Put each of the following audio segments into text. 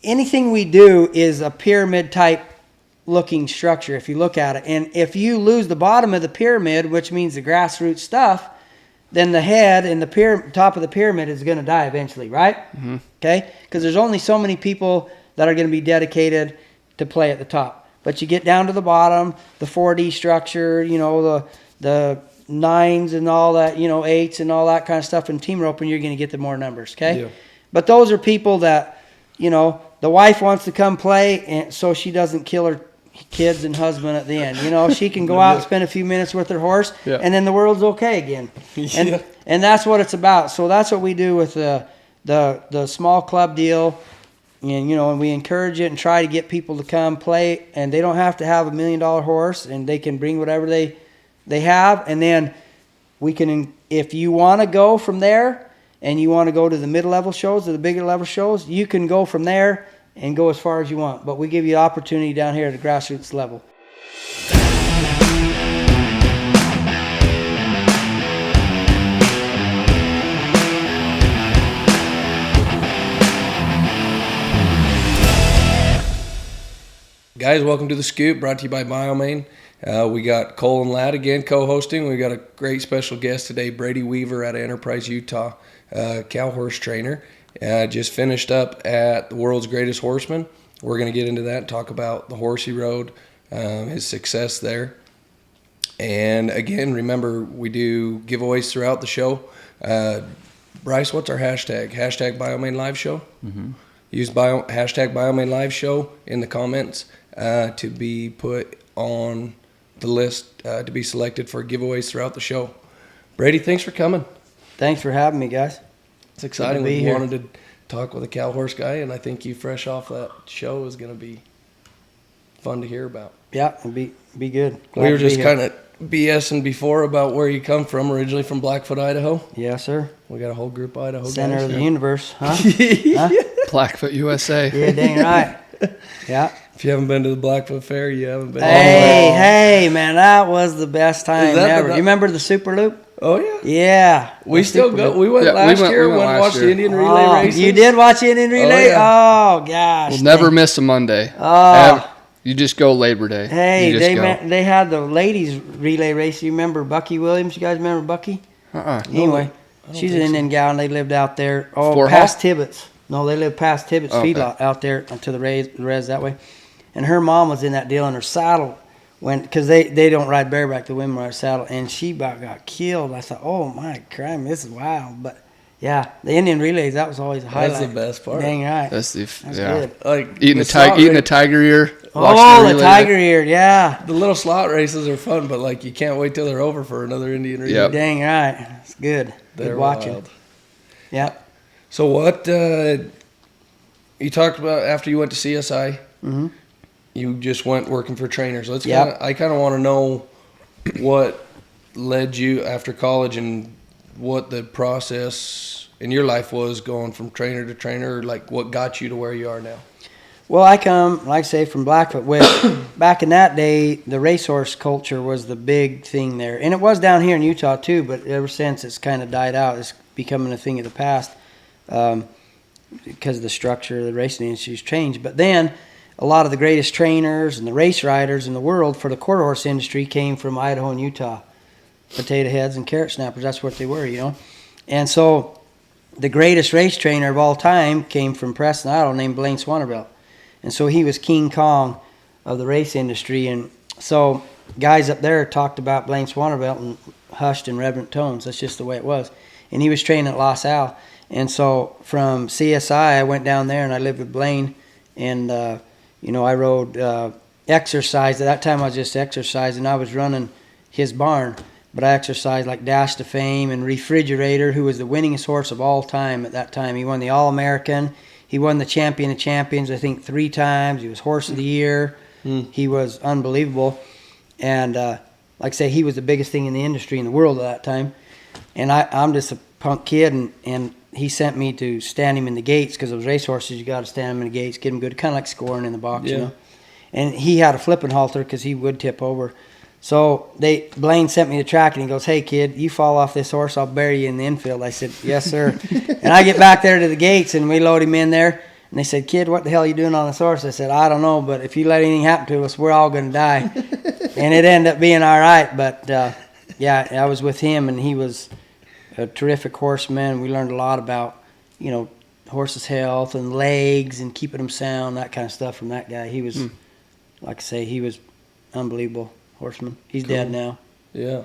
anything we do is a pyramid type looking structure if you look at it. And if you lose the bottom of the pyramid, which means the grassroots stuff, then the head and the top of the pyramid is going to die eventually, right? Mm-hmm. Okay? Because there's only so many people that are going to be dedicated to play at the top. But you get down to the bottom, the 4D structure, you know, the nines and all that, you know, eights and all that kind of stuff in team roping, you're going to get the more numbers, okay? Yeah. But those are people that, you know, the wife wants to come play and so she doesn't kill her kids and husband at the end. You know, she can go out and spend a few minutes with her horse, and then the world's okay again. And that's what it's about. So that's what we do with the small club deal. And, you know, and we encourage it and try to get people to come play, and they don't have to have $1 million horse, and they can bring whatever they have. And then we can, if you want to go from there and you want to go to the mid-level shows or the bigger level shows, you can go from there and go as far as you want. But we give you the opportunity down here at the grassroots level. Guys, welcome to The Scoop, brought to you by BioMane. We got Cole and Ladd again co-hosting. We got a great special guest today, Brady Weaver out of Enterprise, Utah, Cowhorse trainer. Just finished up at the world's greatest Horseman. We're going to get into that and talk about the horse he rode, his success there. And again, remember, we do giveaways throughout the show. Bryce, what's our hashtag? Hashtag BioMane Live Show? Mm-hmm. Use hashtag BioMane Live Show in the comments to be put on the list to be selected for giveaways throughout the show. Brady, thanks for coming. Thanks for having me, guys. It's exciting. We wanted to talk with a cow horse guy, and I think you fresh off that show is going to be fun to hear about. Yeah, it'll be good. Glad we were just kind of BSing before about where you come from, originally from Blackfoot, Idaho. Yes, sir. We got a whole group of Idaho Center guys. of the universe, huh? Huh? Blackfoot, USA. Yeah, dang right. Yeah. If you haven't been to the Blackfoot Fair, you haven't been. Hey, man, that was the best time ever. You remember the Super Loop? Oh, yeah. Yeah. We still go. We went last year. We went to watch the Indian relay races. You did watch the Indian relay? Oh, gosh. We'll never miss a Monday. Oh. You just go Labor Day. Hey, they had the ladies relay race. You remember Bucky Williams? You guys remember Bucky? Anyway, she's an Indian gal, and they lived out there. Oh, past Tibbetts. No, they lived past Tibbetts feedlot out there to the res that way. And her mom was in that deal, and her saddle went, because they don't ride bareback, the women ride saddle, and she about got killed. I thought, oh my crime, this is wild. But yeah, the Indian relays, that was always a highlight. That's the best part. Dang right. That's good. Like eating a tiger ear. Oh, the tiger ear, yeah. The little slot races are fun, but like you can't wait till they're over for another Indian relay. Yep. Dang right. It's good. Good watching. Wild. Yep. So what you talked about after you went to CSI? Mm-hmm. You just went working for trainers. I kind of want to know what led you after college and what the process in your life was going from trainer to trainer, like what got you to where you are now. Well, I come, like I say, from Blackfoot. Back in that day, the racehorse culture was the big thing there. And it was down here in Utah too, but ever since it's kind of died out. It's becoming a thing of the past because the structure of the racing industry's changed. But then a lot of the greatest trainers and the race riders in the world for the quarter horse industry came from Idaho and Utah. Potato heads and carrot snappers, that's what they were, you know. And so the greatest race trainer of all time came from Preston, Idaho, named Blaine Swanerbelt. And so he was King Kong of the race industry. And so guys up there talked about Blaine Swanerbelt in hushed and reverent tones. That's just the way it was. And he was training at Los Al. And so from CSI, I went down there and I lived with Blaine. And, I rode exercise. At that time, I was just exercising. I was running his barn. But I exercised like Dash to Fame and Refrigerator, who was the winningest horse of all time at that time. He won the All-American. He won the Champion of Champions, I think, 3 times. He was Horse of the Year. He was unbelievable. And like I say, he was the biggest thing in the industry in the world at that time. And I'm just a punk kid, and he sent me to stand him in the gates because those racehorses, you got to stand them in the gates, get them good, kind of like scoring in the box, you know. And he had a flipping halter because he would tip over. So Blaine sent me the track, and he goes, hey, kid, you fall off this horse, I'll bury you in the infield. I said, yes, sir. And I get back there to the gates, and we load him in there. And they said, "Kid, what the hell are you doing on this horse?" I said, "I don't know, but if you let anything happen to us, we're all going to die." And it ended up being all right. But, yeah, I was with him, and he was a terrific horseman. We learned a lot about, horses' health and legs and keeping them sound, that kind of stuff from that guy. He was, like I say, he was unbelievable horseman. He's dead now. Yeah.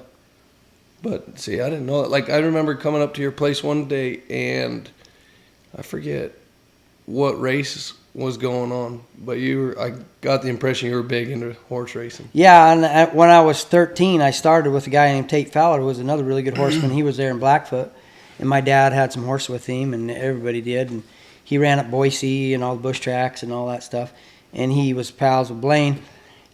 But, see, I didn't know that. Like, I remember coming up to your place one day, and I forget what race was going on, but I got the impression you were big into horse racing. Yeah, and when I was 13, I started with a guy named Tate Fowler, who was another really good horseman. He was there in Blackfoot, and my dad had some horses with him, and everybody did. And he ran up Boise and all the bush tracks and all that stuff, and he was pals with Blaine.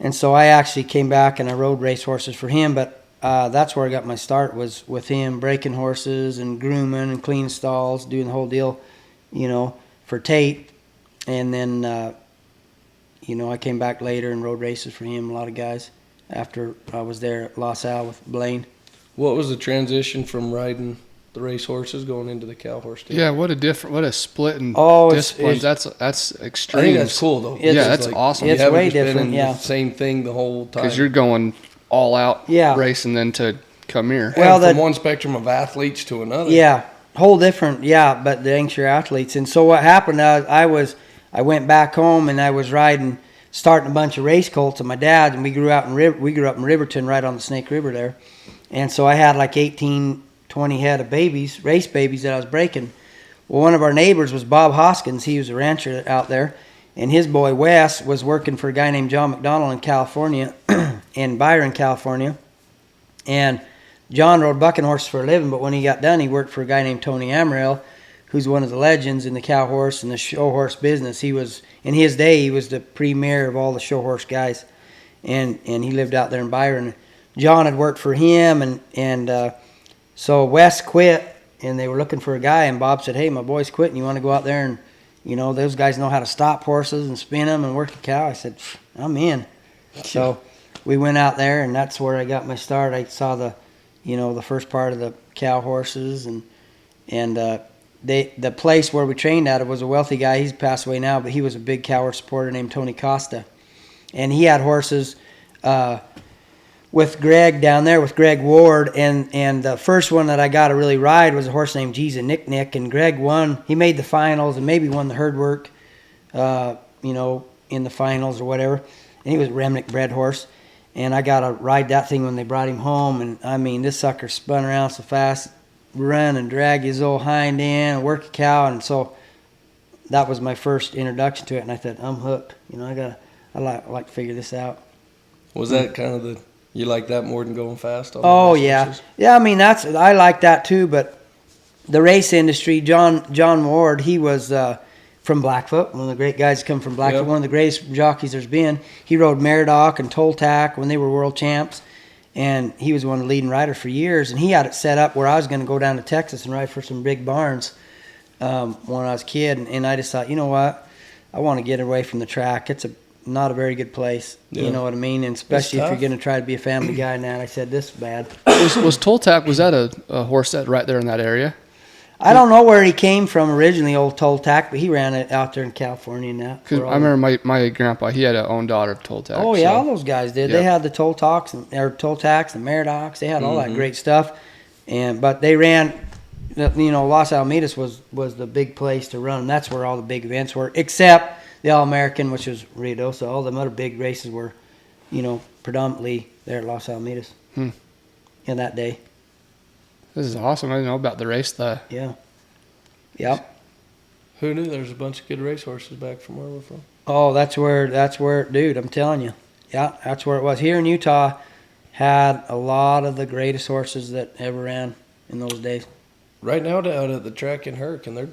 And so I actually came back and I rode race horses for him, but that's where I got my start, was with him, breaking horses and grooming and cleaning stalls, doing the whole deal, for Tate. And then, I came back later and rode races for him, a lot of guys, after I was there at Los Al with Blaine. What was the transition from riding the race horses going into the cow horse deal? Yeah, what a split in it's disciplines. That's extreme. I think that's cool, though. Yeah, that's awesome. It's You haven't way just been different, in yeah. the same thing the whole time. Because you're going all out Yeah. racing then to come here. Well, from one spectrum of athletes to another. Yeah, whole different, but the anxious athletes. And so what happened, I went back home and I was starting a bunch of race colts with my dad, and we grew up in Riverton, right on the Snake River there. And so I had like 18, 20 head of babies, race babies that I was breaking. Well, one of our neighbors was Bob Hoskins. He was a rancher out there, and his boy Wes was working for a guy named John McDonald in California, in Byron, California. And John rode bucking horses for a living, but when he got done, he worked for a guy named Tony Amaral, who's one of the legends in the cow horse and the show horse business. He was, in his day, he was the premier of all the show horse guys, and he lived out there in Byron. John had worked for him, and so Wes quit, and they were looking for a guy, and Bob said, "Hey, my boy's quitting. You want to go out there and, those guys know how to stop horses and spin them and work a cow?" I said, "I'm in." So we went out there, and that's where I got my start. I saw the first part of the cow horses, and the place where we trained at, it was a wealthy guy. He's passed away now, but he was a big cow horse supporter named Tony Costa, and he had horses with Greg down there, with Greg Ward, and the first one that I got to really ride was a horse named Jesus Nick, and Greg won. He made the finals and maybe won the herd work, in the finals or whatever, and he was a Remnick bred horse. And I got to ride that thing when they brought him home. And, I mean, this sucker spun around so fast, run and drag his old hind in and work a cow. And so that was my first introduction to it. And I thought, I'm hooked. I like to figure this out. Was that kind of you like that more than going fast? Oh, yeah. Horses? Yeah, I mean, I like that too. But the race industry, John Ward, he was from Blackfoot, one of the great guys come from Blackfoot, One of the greatest jockeys there's been. He rode Meridoc and Toltac when they were world champs, and he was one of the leading riders for years. And he had it set up where I was going to go down to Texas and ride for some big barns when I was a kid. And I just thought, you know what, I want to get away from the track. It's not a very good place, you know what I mean? And especially if you're going to try to be a family guy. And I said, this is bad. Was Toltac, was that a horse that right there in that area? I don't know where he came from originally, old Toltac, but he ran it out there in California now. Because I remember my grandpa, he had an own daughter of Toltac. Oh, yeah, all those guys did. Yep. They had the Toltacs and Meridocs. They had all that great stuff. But they ran, Los Alamitos was the big place to run. That's where all the big events were, except the All-American, which was Ruidoso. All the other big races were, predominantly there at Los Alamitos in that day. This is awesome. I didn't know about the race. Yeah. Yep. Who knew there was a bunch of good racehorses back from where we're from? Oh, that's where, dude, I'm telling you. Yeah, that's where it was. Here in Utah, had a lot of the greatest horses that ever ran in those days. Right now, down at the track in Hurricane, they're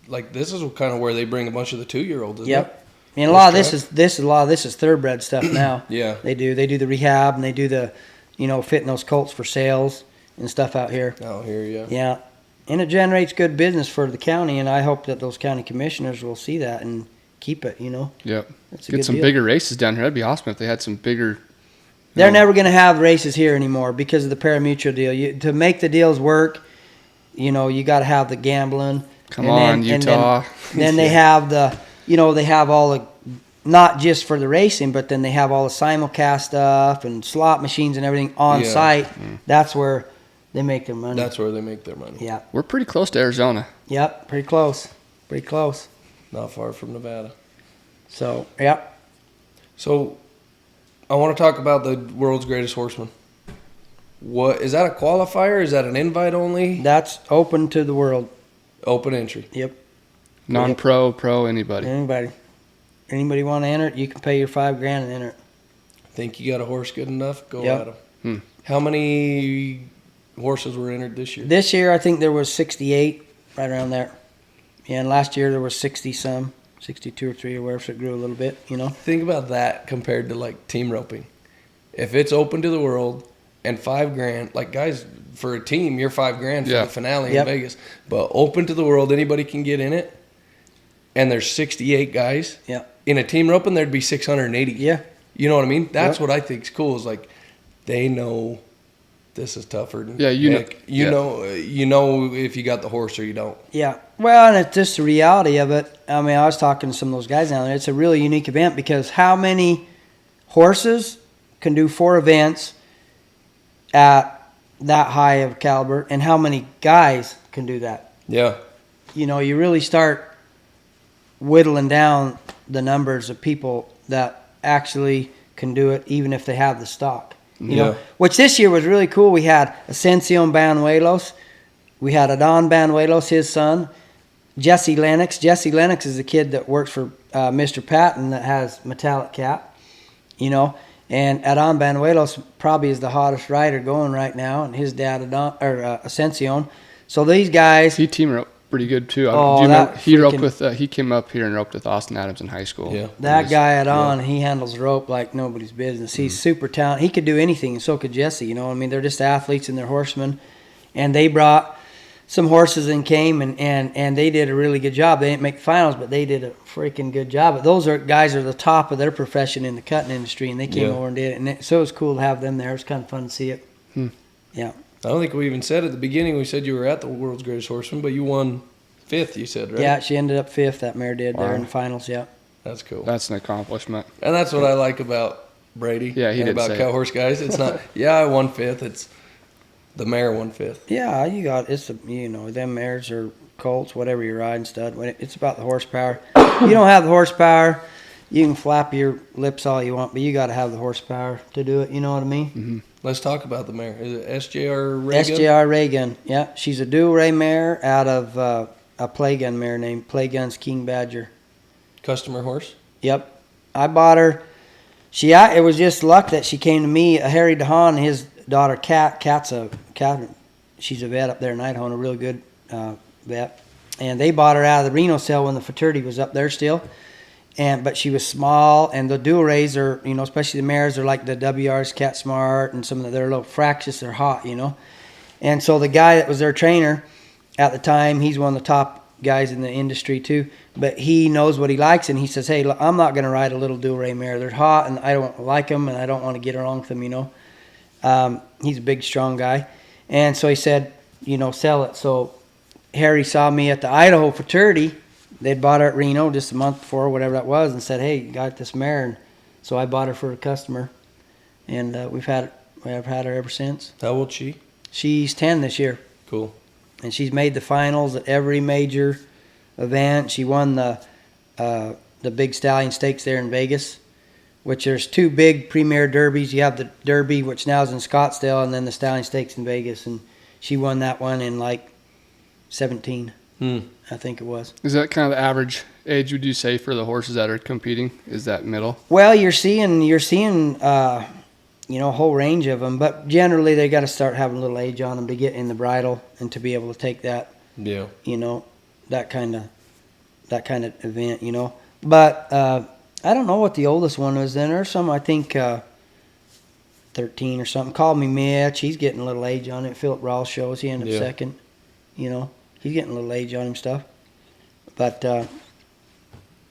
like, this is kind of where they bring a bunch of the 2-year-olds, isn't it? And a lot of this is thoroughbred stuff now. Yeah. They do the rehab, and they do the, fitting those colts for sales and stuff out here. Out here, yeah. Yeah. And it generates good business for the county, and I hope that those county commissioners will see that and keep it, Yep. That's a Get good some deal. bigger races down here. That'd be awesome if they had some bigger. They're never going to have races here anymore because of the pari-mutuel deal. To make the deals work, you got to have the gambling. Come on, Utah. Then they have you know, they have all the, not just for the racing, but then they have all the simulcast stuff and slot machines and everything on Yeah. site. That's where they make their money. That's where they make their money. Yeah. We're pretty close to Arizona. Yep. Pretty close. Pretty close. Not far from Nevada. So, yep. So, I want to talk about the world's greatest horseman. What is that a qualifier? Is that an invite only? That's open to the world. Open entry. Yep. Non-pro, pro, anybody. Anybody want to enter it, you can pay your $5,000 and enter it. Think you got a horse good enough? Go Yep. at him. How many horses were entered this year? This year, I think there was 68, right around there. Yeah, and last year there was 60-some, 62 or 3 or whatever, so it grew a little bit, you know. Think about that compared to like team roping. If it's open to the world and $5,000, like guys, for a team, you're $5,000 for Yeah. the finale Yep. in Vegas. But open to the world, anybody can get in it. And there's 68 guys. Yeah. In a team roping, there'd be 680. Yeah. You know what I mean? That's Yep. what I think's cool. Is like they know this is tougher. Than Yeah, you know- heck. You know if you got the horse or you don't. Yeah. Well, and it's just the reality of it. I mean, I was talking to some of those guys down there. It's a really unique event because how many horses can do 4 events at that high of caliber, and how many guys can do that? Yeah. You know, you really start whittling down the numbers of people that actually can do it, even if they have the stock. You know, which this year was really cool. We had Ascension Banuelos, we had Adon Banuelos, his son, Jesse Lennox. Jesse Lennox is the kid that works for Mr. Patton that has metallic cap, you know. And Adon Banuelos probably is the hottest rider going right now, and his dad Ascension. So these guys, He team roped pretty good too. Oh, Do you remember? that He roped freaking- with. He came up here and roped with Austin Adams in high school. Yeah. that guy Adon, he handles rope like nobody's business. He's super talented. He could do anything, and so could Jesse. You know what I mean? They're just athletes and they're horsemen. And they brought some horses and came and they did a really good job. They didn't make the finals, but they did a freaking good job. But those guys are the top of their profession in the cutting industry, and they came over and did it. And so it was cool to have them there. It was kind of fun to see it. Yeah. I don't think we even said at the beginning. We said you were at the world's greatest horseman, but you won 5th. You said, right? Yeah, she ended up 5th. That mare did there Wow. in the finals. Yeah. That's cool. That's an accomplishment. And that's what I like about Brady. Yeah, he and did about say it. Cowhorse guys. It's not. Yeah, I won 5th. It's the mare won 5th. Yeah, you got it's them mares or colts, whatever you're riding, stud. It's about the horsepower. You don't have the horsepower, you can flap your lips all you want, but you got to have the horsepower to do it. You know what I mean? Mm-hmm. Let's talk about the mare. Is it SJR Reagan? SJR Reagan. Yeah, she's a dual ray mare out of a play gun mare named Play Guns King Badger. Customer horse. Yep, I bought her. It was just luck that she came to me. Harry DeHaan, his daughter Kat. She's a vet up there in Idaho, and a real good vet. And they bought her out of the Reno sale when the fraternity was up there still. But she was small, and the dual rays are, especially the mares are like the WRs, Cat Smart, and some of they're a little fractious. They're hot, And so the guy that was their trainer at the time, he's one of the top guys in the industry too. But he knows what he likes, and he says, "Hey, look, I'm not going to ride a little dual ray mare. They're hot, and I don't like them, and I don't want to get along with them." He's a big, strong guy, and so he said, sell it. So Harry saw me at the Idaho fraternity. They'd bought her at Reno just a month before, whatever that was, and said, "Hey, you got this mare," and so I bought her for a customer, and we've had her ever since. How old is she? She's 10 this year. Cool. And she's made the finals at every major event. She won the big stallion stakes there in Vegas, which there's 2 big premier derbies. You have the Derby, which now is in Scottsdale, and then the stallion stakes in Vegas. And she won that one in like 17, I think it was. Is that kind of the average age, would you say, for the horses that are competing? Is that middle? Well, you're seeing a whole range of them, but generally they got to start having a little age on them to get in the bridle and to be able to take that. Yeah. That kind of event. But I don't know what the oldest one was. Then there's some, I think 13 or something. Called me Mitch. He's getting a little age on it. Philip Rawls shows he ended up second. He's getting a little age on him stuff. But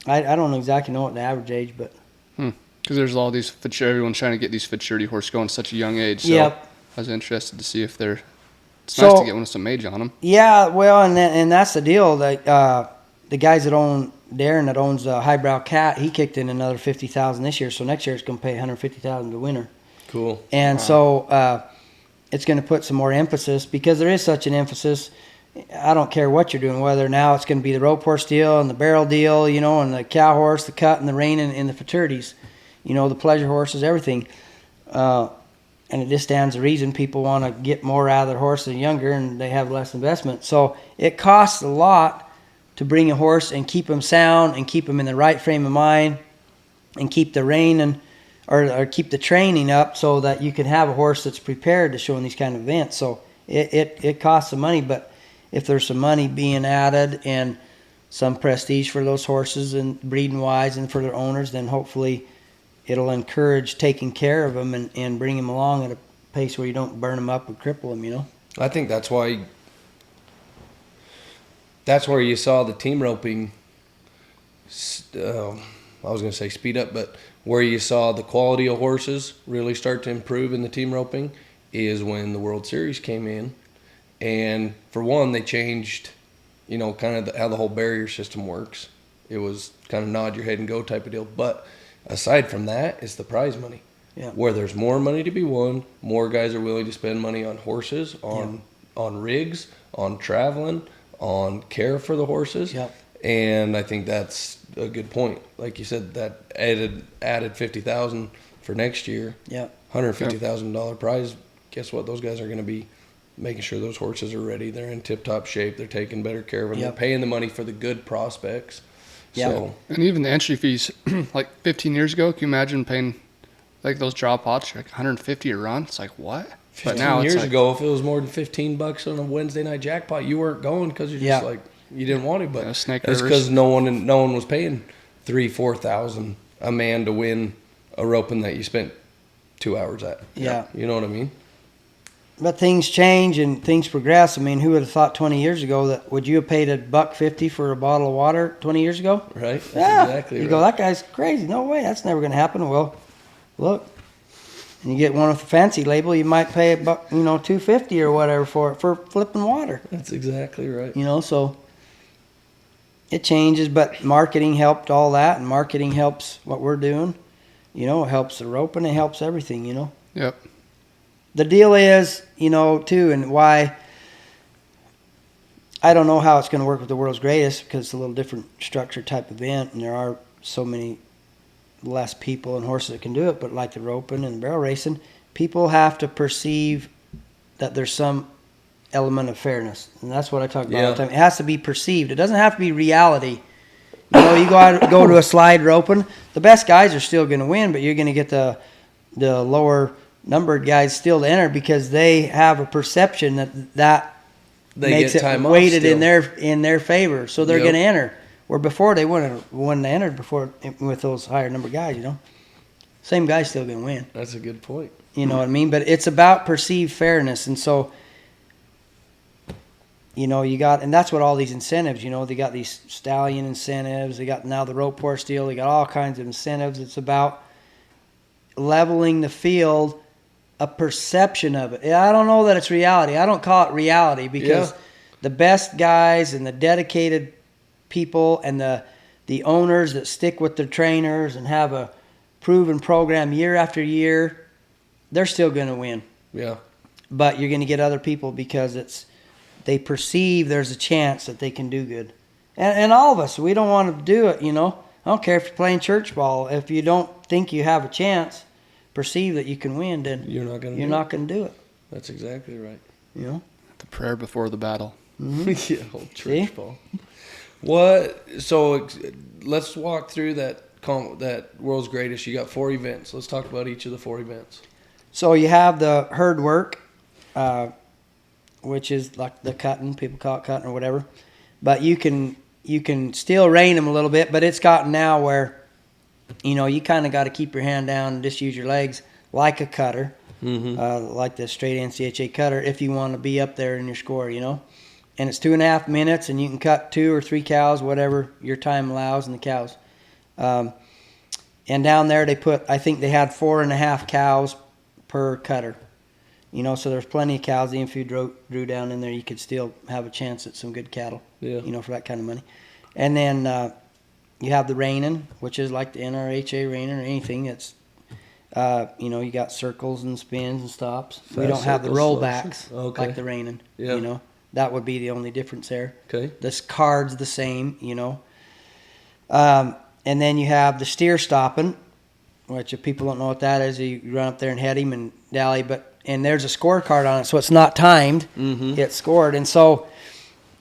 I don't exactly know what the average age, but. Because there's all these everyone's trying to get these futurity horses going at such a young age. So Yep. I was interested to see if they're. It's nice to get one with some age on them. Yeah, well, and that's the deal. Like the guys that own Darren that owns Highbrow Cat, he kicked in another $50,000 this year. So next year it's going to pay $150,000 to winner. Cool. And so it's going to put some more emphasis, because there is such an emphasis. I don't care what you're doing, whether now it's going to be the rope horse deal and the barrel deal, you know, and the cow horse, the cut and the rein, and the futurities, you know, the pleasure horses, everything. And it just stands to reason people want to get more out of their horse than younger, and they have less investment. So it costs a lot to bring a horse and keep him sound and keep him in the right frame of mind and keep the rein and or keep the training up so that you can have a horse that's prepared to show in these kind of events. So it costs some money, but if there's some money being added and some prestige for those horses and breeding wise and for their owners, then hopefully it'll encourage taking care of them and bring them along at a pace where you don't burn them up and cripple them, you know? I think that's why. That's where you saw the team roping. I was going to say speed up, but where you saw the quality of horses really start to improve in the team roping is when the World Series came in. And for one, they changed, you know, kind of how the whole barrier system works. It was kind of nod your head and go type of deal. But aside from that, it's the prize money. Yeah. Where there's more money to be won, more guys are willing to spend money on horses, on rigs, on traveling, on care for the horses. Yep. And I think that's a good point. Like you said, that added $50,000 for next year. Yeah. $150,000 prize. Guess what? Those guys are going to be making sure those horses are ready. They're in tip-top shape. They're taking better care of them. Yep. They're paying the money for the good prospects. Yep. So, And even the entry fees, like 15 years ago, can you imagine paying like those draw pots, like $150 a run? It's like, what? 15 years ago, if it was more than $15 on a Wednesday night jackpot, you weren't going because you're just like, you didn't want to. But Snake that's Rivers. because no one was paying $3,000-$4,000 a man to win a roping that you spent 2 hours at. Yeah. You know what I mean? But things change and things progress. I mean, who would have thought 20 years ago that would you have paid $1.50 for a bottle of water 20 years ago? Right. That's Yeah. exactly You right. go, that guy's crazy. No way. That's never going to happen. Well, look. And you get one with a fancy label, you might pay $2.50 or whatever for flipping water. That's exactly right. You know, so it changes, but marketing helped all that, and marketing helps what we're doing. You know, it helps the roping, it helps everything, you know. Yep. The deal is, you know, too, and why I don't know how it's going to work with the World's Greatest, because it's a little different structure type event, and there are so many less people and horses that can do it. But like the roping and the barrel racing, people have to perceive that there's some element of fairness, and that's what I talk about all the time. It has to be perceived. It doesn't have to be reality. You know, you go to a slide roping, the best guys are still going to win, but you're going to get the lower numbered guys still to enter because they have a perception that They makes get it time weighted off in their favor, so they're Yep. going to enter. Where before they wouldn't have entered before with those higher number guys, you know. Same guy's still going to win. That's a good point. You know what I mean? But it's about perceived fairness, and so you know and that's what all these incentives. You know, they got these stallion incentives. They got now the rope horse deal. They got all kinds of incentives. It's about leveling the field, a perception of it. I don't know that it's reality. I don't call it reality because the best guys and the dedicated people and the owners that stick with their trainers and have a proven program year after year, they're still going to win. Yeah. But you're going to get other people because they perceive there's a chance that they can do good. And all of us, we don't want to do it, you know. I don't care if you're playing church ball. If you don't think you have a chance, perceive that you can win, then You're not going to do it. That's exactly right. You know? The prayer before the battle. Mm-hmm. Yeah, old church ball. What? So let's walk through that World's Greatest. You got 4 events. Let's talk about each of the 4 events. So you have the herd work, which is like the cutting. People call it cutting or whatever. But you can still rein them a little bit, but it's gotten now where, you know, you kind of got to keep your hand down and just use your legs like a cutter, like the straight NCHA cutter, if you want to be up there in your score, you know. And it's 2.5 minutes, and you can cut 2 or 3 cows, whatever your time allows, and the cows. And down there I think they had 4.5 cows per cutter. You know, so there's plenty of cows. Even if you drew down in there, you could still have a chance at some good cattle. Yeah. You know, for that kind of money. And then You have the reining, which is like the NRCHA reining or anything. It's you got circles and spins and stops. We don't have the rollbacks like the reining. Yeah. That would be the only difference there. Okay. This card's the same. And then you have the steer stopping, which if people don't know what that is, you run up there and head him and dally. And there's a scorecard on it, so it's not timed. Mm-hmm. It's scored. And so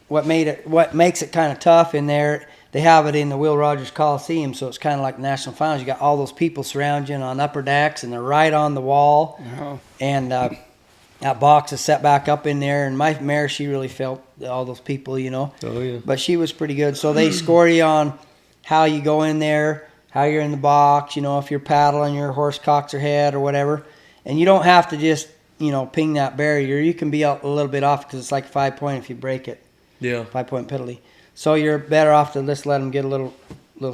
what makes it kind of tough in there, they have it in the Will Rogers Coliseum, so it's kind of like National Finals. You got all those people surrounding you on upper decks, and they're right on the wall. Oh. And that box is set back up in there. And my mare, she really felt all those people, Oh, yeah. But she was pretty good. So they score you on how you go in there, how you're in the box, if you're paddling, your horse cocks her head or whatever. And you don't have to just, ping that barrier. You can be a little bit off because it's like 5 point if you break it. Yeah. 5 point penalty. So you're better off to just let them get a little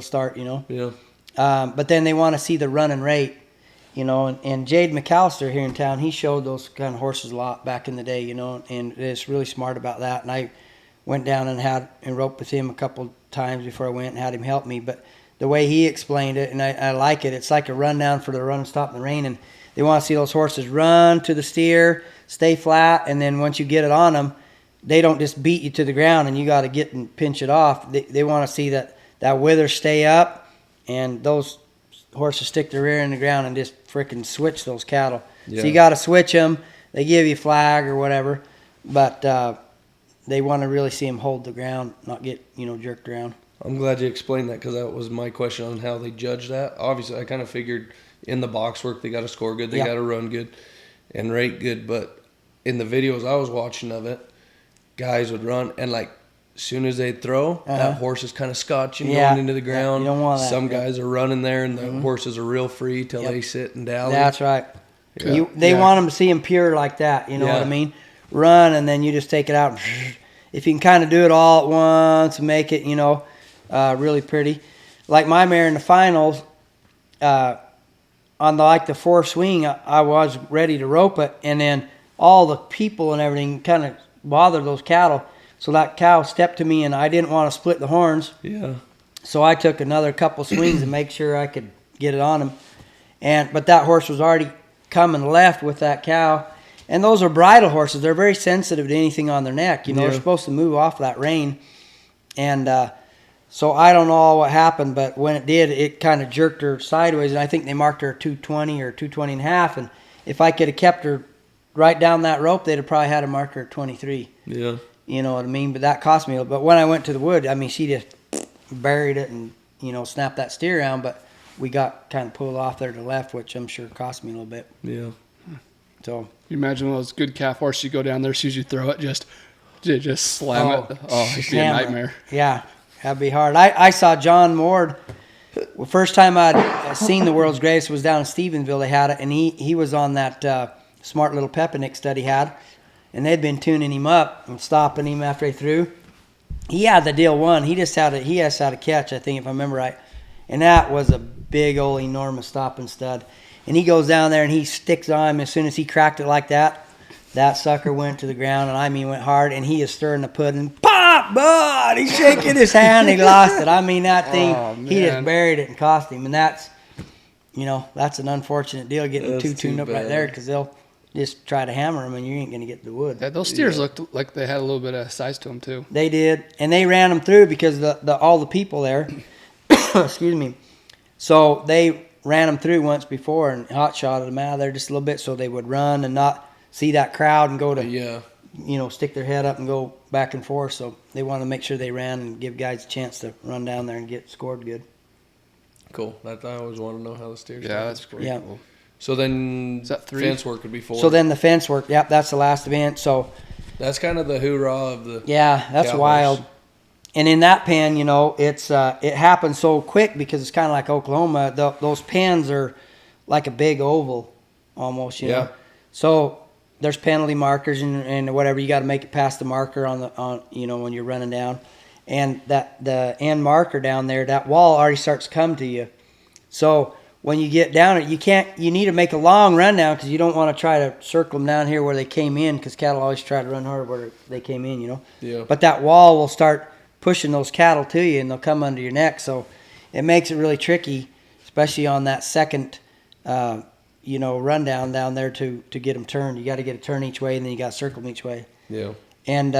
start, Yeah. But then they want to see the running rate, and Jade McAllister here in town, he showed those kind of horses a lot back in the day, and is really smart about that. And I went down and roped with him a couple times before I went and had him help me. But the way he explained it, and I like it, it's like a rundown for the run and stop in the rain. And they want to see those horses run to the steer, stay flat, and then once you get it on them, they don't just beat you to the ground and you got to get and pinch it off. They want to see that wither stay up and those horses stick their rear in the ground and just freaking switch those cattle. Yeah. So you got to switch them. They give you a flag or whatever, but they want to really see them hold the ground, not get jerked around. I'm glad you explained that because that was my question on how they judge that. Obviously, I kind of figured in the box work they got to score good, they got to run good and rate good. But in the videos I was watching of it, guys would run and like as soon as they throw, that horse is kind of scotching going into the ground. You don't want that. Some guys are running there and the horses are real free till they sit and dally. That's right. Yeah. They want them to see them pure like that. You know what I mean? Run and then you just take it out. If you can kind of do it all at once and make it, really pretty. Like my mare in the finals, on the fourth swing, I was ready to rope it, and then all the people and everything kind of bothered those cattle. So that cow stepped to me, and I didn't want to split the horns. Yeah. So I took another couple swings and make sure I could get it on him. But that horse was already coming left with that cow. And those are bridle horses. They're very sensitive to anything on their neck. They're supposed to move off that rein. And so I don't know what happened, but when it did, it kind of jerked her sideways. And I think they marked her 220 or 220 and a half. And if I could have kept her right down that rope, they'd have probably had a marker at 23. Yeah. You know what I mean? But that cost me. But when I went to the wood, she just buried it and, snapped that steer around. But we got kind of pulled off there to the left, which I'm sure cost me a little bit. Yeah. So you imagine one of those good calf horses, you go down there, as soon as you throw it, just slam it. Oh, it'd be a nightmare. Yeah, that'd be hard. I saw John Ward. The first time I'd seen the world's greatest was down in Stephenville. They had it, and he was on that smart little Pepinick stud he had, and they'd been tuning him up and stopping him after he threw. He had the deal won. He just had a catch, I think, if I remember right, and that was a big old enormous stopping stud. And he goes down there and he sticks on him. As soon as he cracked it like that, that sucker went to the ground and went hard. And he is stirring the pudding. Pop, bud! He's shaking his hand. He lost it. That thing, he just buried it and cost him. And that's an unfortunate deal getting too tuned up right there because they'll just try to hammer him and you ain't going to get the wood. Yeah, those steers looked like they had a little bit of size to them too. They did. And they ran them through because all the people there, excuse me, so they ran them through once before and hot shotted them out of there just a little bit so they would run and not see that crowd and go to, stick their head up and go back and forth. So they wanted to make sure they ran and give guys a chance to run down there and get scored good. Cool. I always want to know how the steers. Yeah, that's pretty cool. So then is that 3? Fence work would be 4. So then the fence work, that's the last event. So that's kind of the hoorah of the. Yeah, that's Cowhorse. wild. And in that pen, it's it happens so quick because it's kind of like Oklahoma. Those pens are like a big oval, almost. You know. So there's penalty markers and whatever. You got to make it past the marker on when you're running down, and that the end marker down there, that wall already starts to come to you. So when you get down it, you need to make a long run down because you don't want to try to circle them down here where they came in because cattle always try to run hard where they came in. Yeah. But that wall will start pushing those cattle to you and they'll come under your neck. So it makes it really tricky, especially on that second, rundown down there to get them turned. You got to get a turn each way, and then you got to circle them each way. Yeah. And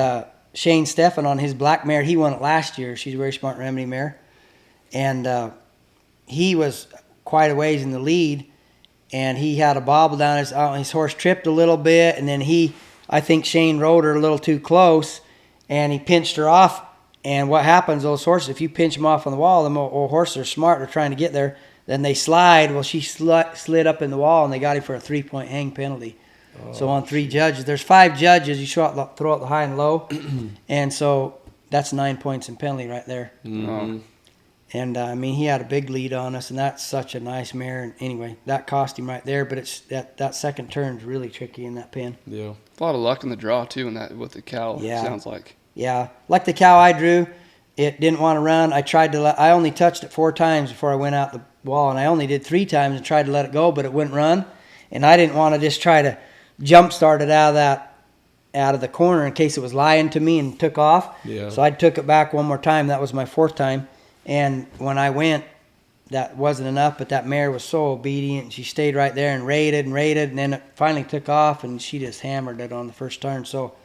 Shane Steffen on his black mare, he won it last year. She's a very smart remedy mare. And he was quite a ways in the lead, and he had a bobble down. His horse tripped a little bit, and then I think Shane rode her a little too close, and he pinched her off. And what happens, those horses, if you pinch them off on the wall, the old horses are smart. They're trying to get there. Then they slide. Well, she slid up in the wall, and they got him for a 3-point hang penalty. Oh, so on 3 judges, there's 5 judges. You throw out the high and low, and so that's 9 points in penalty right there. Mm-hmm. And he had a big lead on us, and that's such a nice mare. And anyway, that cost him right there. But it's that second turn's really tricky in that pen. Yeah, a lot of luck in the draw too, in that with the cow. Yeah. Sounds like. Yeah, like the cow I drew, it didn't want to run. I only touched it 4 times before I went out the wall, and I only did 3 times and tried to let it go, but it wouldn't run. And I didn't want to just try to jump start it out of the corner in case it was lying to me and took off. Yeah. So I took it back one more time. That was my 4th time. And when I went, that wasn't enough, but that mare was so obedient. She stayed right there and raided, and then it finally took off, and she just hammered it on the first turn. So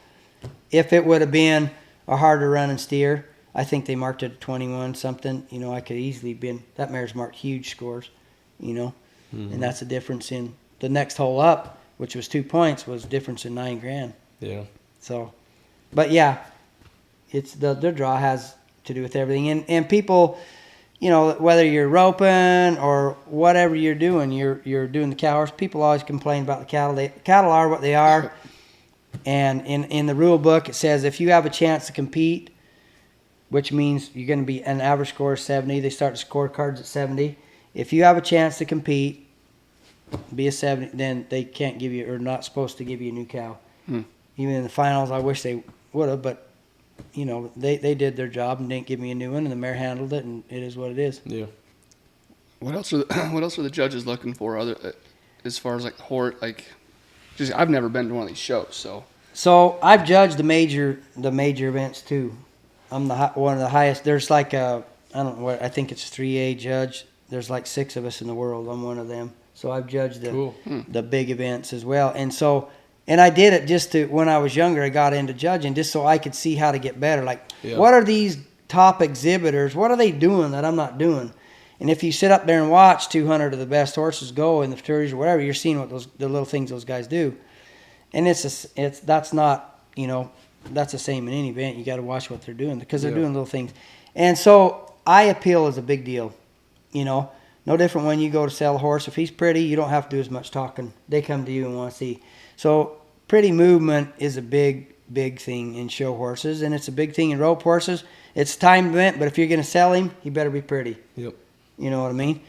if it would have been a harder running steer, I think they marked it at 21 something. I could easily been. That mare's marked huge scores, Mm-hmm. and that's a difference in the next hole up, which was 2 points, was a difference in $9,000. Yeah. So, but yeah, it's the draw has to do with everything, and people, whether you're roping or whatever you're doing doing the cow horse. People always complain about the cattle. Cattle are what they are. And in the rule book, it says if you have a chance to compete, which means you're going to be an average score of 70. They start the scorecards at 70. If you have a chance to compete, be a 70, then they can't give you, or not supposed to give you a new cow. Even in the finals, I wish they would have, but they did their job and didn't give me a new one, and the mare handled it, and it is what it is. Yeah. What else are the judges looking for as far as just I've never been to one of these shows, so I've judged the major events too. I'm one of the highest. There's I don't know what, I think it's 3A judge. There's 6 of us in the world. I'm one of them. So I've judged the big events as well. And I did it just to, when I was younger, I got into judging just so I could see how to get better. What are these top exhibitors? What are they doing that I'm not doing? And if you sit up there and watch 200 of the best horses go in the futurities or whatever, you're seeing what the little things those guys do. And that's not, that's the same in any event. You got to watch what they're doing because they're doing little things. And so eye appeal is a big deal. No different when you go to sell a horse. If he's pretty, you don't have to do as much talking. They come to you and want to see. So pretty movement is a big, big thing in show horses, and it's a big thing in rope horses. It's a time event, but if you're going to sell him, he better be pretty. Yep. You know what I mean?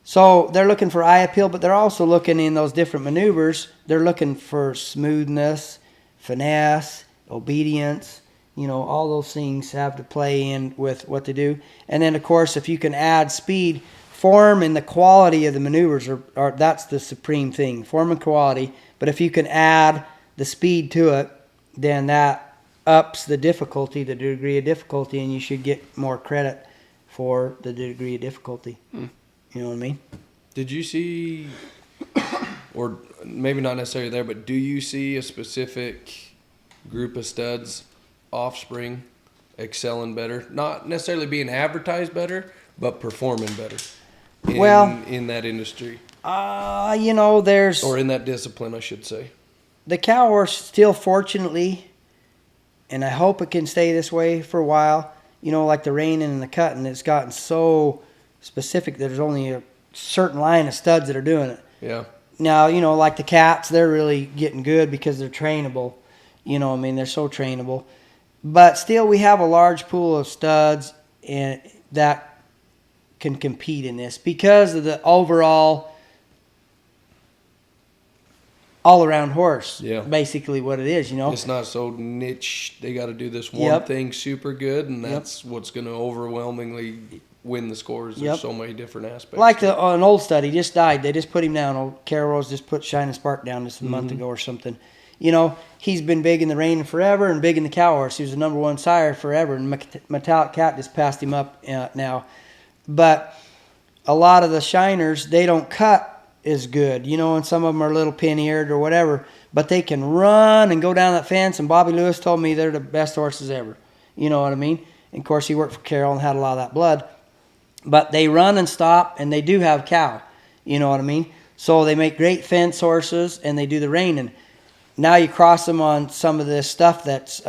So they're looking for eye appeal, but they're also looking in those different maneuvers. They're looking for smoothness, finesse, obedience. All those things have to play in with what they do. And then, of course, if you can add speed, form and the quality of the maneuvers are that's the supreme thing, form and quality. But if you can add the speed to it, then that ups the difficulty, the degree of difficulty, and you should get more credit for the degree of difficulty. You know what I mean? Did you see, or maybe not necessarily there, but do you see a specific group of studs, offspring, excelling better? Not necessarily being advertised better, but performing better in that industry. There's... Or in that discipline, I should say. The cow horse still, fortunately, and I hope it can stay this way for a while, like the reining and the cutting, it's gotten so specific that there's only a certain line of studs that are doing it. Yeah. Now, like the cats, they're really getting good because they're trainable. They're so trainable. But still, we have a large pool of studs that can compete in this because of the overall all-around horse. Yeah. Basically what it is, It's not so niche. They got to do this one thing super good, and that's what's going to overwhelmingly win the scores. There's so many different aspects. Like an old stud, he just died. They just put him down. Old Carol Rose just put Shining Spark down just a month ago or something. He's been big in the reining forever and big in the cow horse. He was the number 1 sire forever, and Metallic Cat just passed him up now. but a lot of the shiners, they don't cut as good, and some of them are a little pin-eared or whatever, but they can run and go down that fence, and Bobby Lewis told me they're the best horses ever. You know what I mean? And of course, he worked for Carroll and had a lot of that blood. But they run and stop, and they do have cow. You know what I mean? So they make great fence horses, and they do the reining. Now you cross them on some of this stuff that's,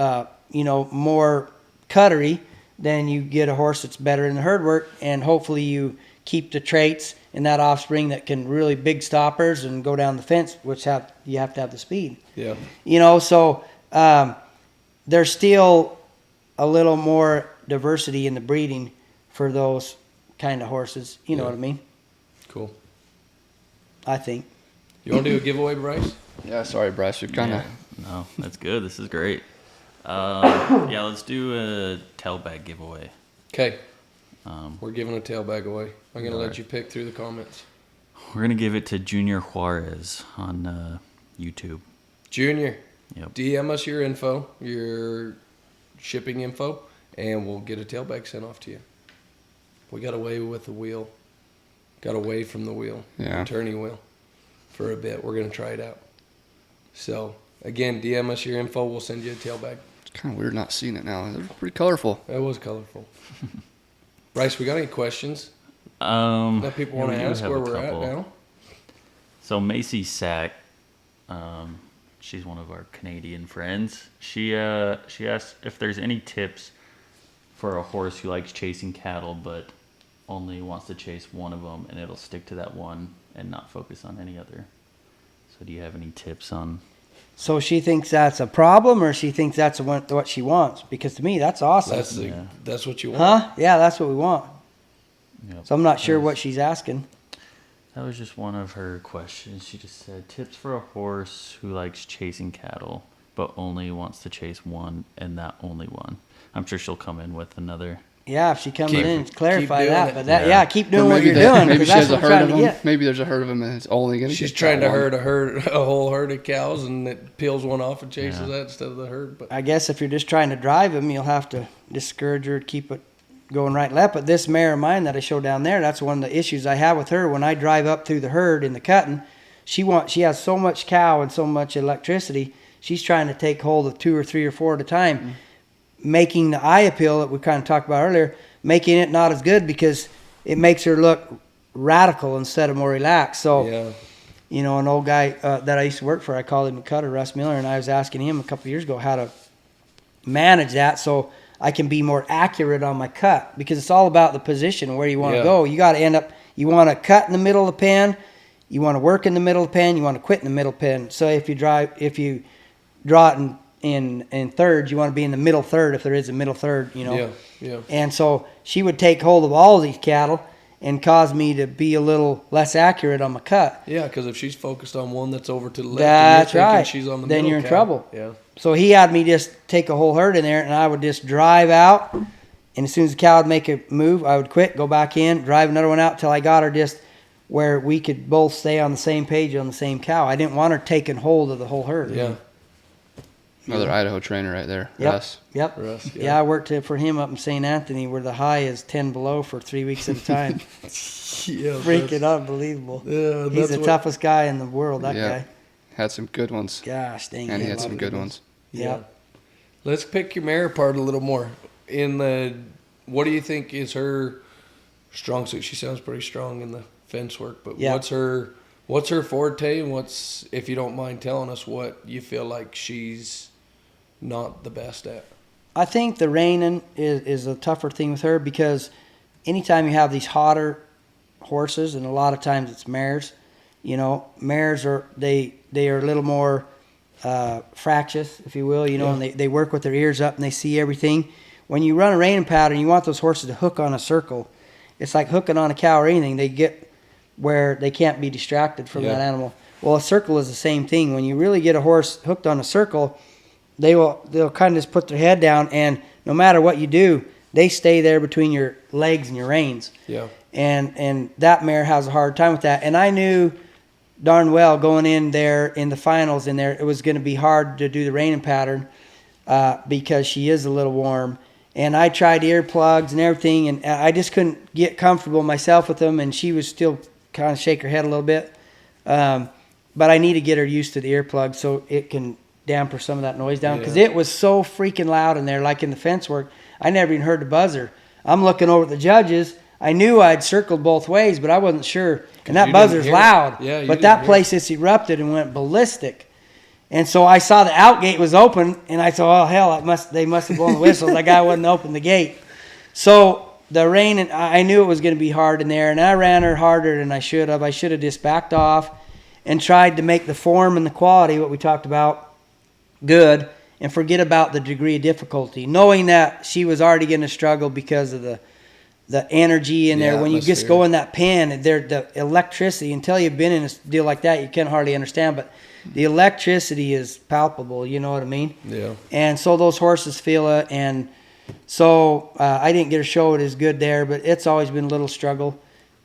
more cuttery, then you get a horse that's better in the herd work, and hopefully you keep the traits in that offspring that can really big stoppers and go down the fence, which you have to have the speed. Yeah. So there's still a little more diversity in the breeding for those kind of horses. You know what I mean? Cool. I think. You want to do a giveaway, Bryce? Yeah, sorry, Bryce. We've kind of... No, that's good. This is great. Yeah, let's do a tailback giveaway. Okay. We're giving a tailback away. I'm going to let right. you pick through the comments. We're going to give it to Junior Juarez on YouTube. Junior, Yep. DM us your info, your shipping info, and we'll get a tailback sent off to you. We got away with the wheel. Got away from the wheel. Yeah. Turning wheel for a bit. We're going to try it out. So, again, DM us your info. We'll send you a tailback. It's kind of weird not seeing it now. They're pretty colorful. That was colorful. Bryce, we got any questions that people yeah, want we to do ask have where a we're at couple. now? So Macy Sack, she's one of our Canadian friends. She asked if there's any tips for a horse who likes chasing cattle but only wants to chase one of them, and it'll stick to that one and not focus on any other. So do you have any tips on? So she thinks that's a problem, or she thinks that's what she wants? Because to me, that's awesome. That's what you want. Huh? Yeah, that's what we want. Yep. So I'm not sure what she's asking. That was just one of her questions. She just said tips for a horse who likes chasing cattle but only wants to chase one and that only one. I'm sure she'll come in with another. Yeah, if she comes Keep- in, clarify keep doing that. it. But that, Yeah. keep doing Or what you're maybe doing. Maybe 'cause she that's has a what I'm herd trying of to them. get. Maybe there's a herd of them and it's only going to She's trying to herd a whole herd of cows, and it peels one off and chases that instead of the herd. But I guess if you're just trying to drive them, you'll have to discourage her to keep it going right and left. But this mare of mine that I showed down there, that's one of the issues I have with her. When I drive up through the herd in the cutting, she has so much cow and so much electricity. She's trying to take hold of 2 or 3 or 4 at a time, making the eye appeal that we kind of talked about earlier, making it not as good because it makes her look radical instead of more relaxed. So, yeah, an old guy that I used to work for, I called him a cutter, Russ Miller, and I was asking him a couple of years ago how to manage that so I can be more accurate on my cut, because it's all about the position where you want to go. You got to end up, you want to cut in the middle of the pen, you want to work in the middle of the pen, you want to quit in the middle pen. So if you draw it in thirds, you want to be in the middle third if there is a middle third, Yeah. And so she would take hold of all of these cattle and cause me to be a little less accurate on my cut. Yeah, because if she's focused on one that's over to the left, That's and you're thinking right. she's on the Then middle you're in cow. trouble. Yeah. So he had me just take a whole herd in there, and I would just drive out, and as soon as the cow would make a move, I would quit, go back in, drive another one out till I got her just where we could both stay on the same page on the same cow. I didn't want her taking hold of the whole herd. Yeah. Another Idaho trainer right there. Yep. Russ. Yep. Russ, Yeah, I worked for him up in St. Anthony where the high is 10 below for 3 weeks at a time. Yeah. Freaking unbelievable. Yeah, He's that's the toughest guy in the world, that Yeah. guy. Had some good ones. Gosh, dang. And he had had a lot some of good ones. Yep. Let's pick your mare apart a little more. What do you think is her strong suit? She sounds pretty strong in the fence work, but Yeah. what's her forte, and if you don't mind telling us what you feel like she's not the best at? I think the reining is a tougher thing with her, because anytime you have these hotter horses, and a lot of times it's mares, mares are they are a little more fractious, if you will, and they work with their ears up and they see everything. When you run a reining pattern, you want those horses to hook on a circle. It's like hooking on a cow or anything. They get where they can't be distracted from that animal. Well, a circle is the same thing. When you really get a horse hooked on a circle, they'll kind of just put their head down, and no matter what you do, they stay there between your legs and your reins. Yeah. And that mare has a hard time with that. And I knew darn well going in there in the finals it was going to be hard to do the reining pattern because she is a little warm. And I tried earplugs and everything, and I just couldn't get comfortable myself with them, and she was still kind of shake her head a little bit. But I need to get her used to the earplugs so it can damper some of that noise down, because it was so freaking loud in there, like in the fence work. I never even heard the buzzer. I'm looking over at the judges. I knew I'd circled both ways, but I wasn't sure. And that buzzer's loud. Yeah, but that place just erupted and went ballistic. And so I saw the out gate was open, and I thought, oh, hell, they must have blown the whistle. The guy wouldn't open the gate. So the rain, and I knew it was going to be hard in there, and I ran her harder than I should have. I should have just backed off and tried to make the form and the quality, what we talked about, good, and forget about the degree of difficulty, knowing that she was already going to struggle because of the energy in there. When you just go in that pen, the electricity, until you've been in a deal like that, you can't hardly understand, but the electricity is palpable, you know what I mean? Yeah. And so those horses feel it, and so I didn't get her showed as good there, but it's always been a little struggle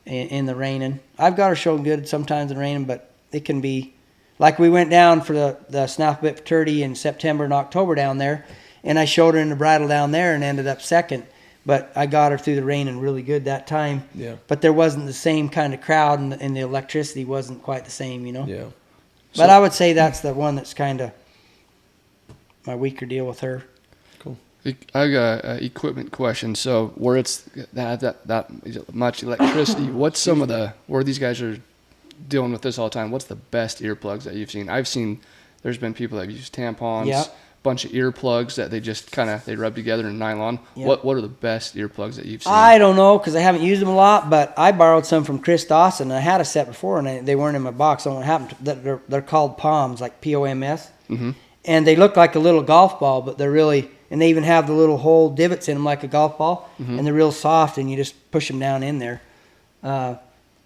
in the reining. I've got her showed good sometimes in reining, but it can be, like we went down for the Snaffle Bit Fraternity in September and October down there, and I showed her in the bridle down there and ended up second. But I got her through the reining really good that time. Yeah. But there wasn't the same kind of crowd, and the electricity wasn't quite the same, you know? Yeah. But I would say that's the one that's kind of my weaker deal with her. Cool. I got an equipment question. So where it's that much electricity, what's some of where these guys are dealing with this all the time, what's the best earplugs that you've seen? I've seen there's been people that have used tampons, Yep. bunch of earplugs that they just they rub together in nylon. Yep. What are the best earplugs that you've seen? I don't know, because I haven't used them a lot, but I borrowed some from Chris Dawson, and I had a set before, and they weren't in my box. I don't know what happened. They're called POMs, like POMS. Mm-hmm. And they look like a little golf ball, but they're really, and they even have the little hole divots in them like a golf ball, Mm-hmm. and they're real soft, and you just push them down in there.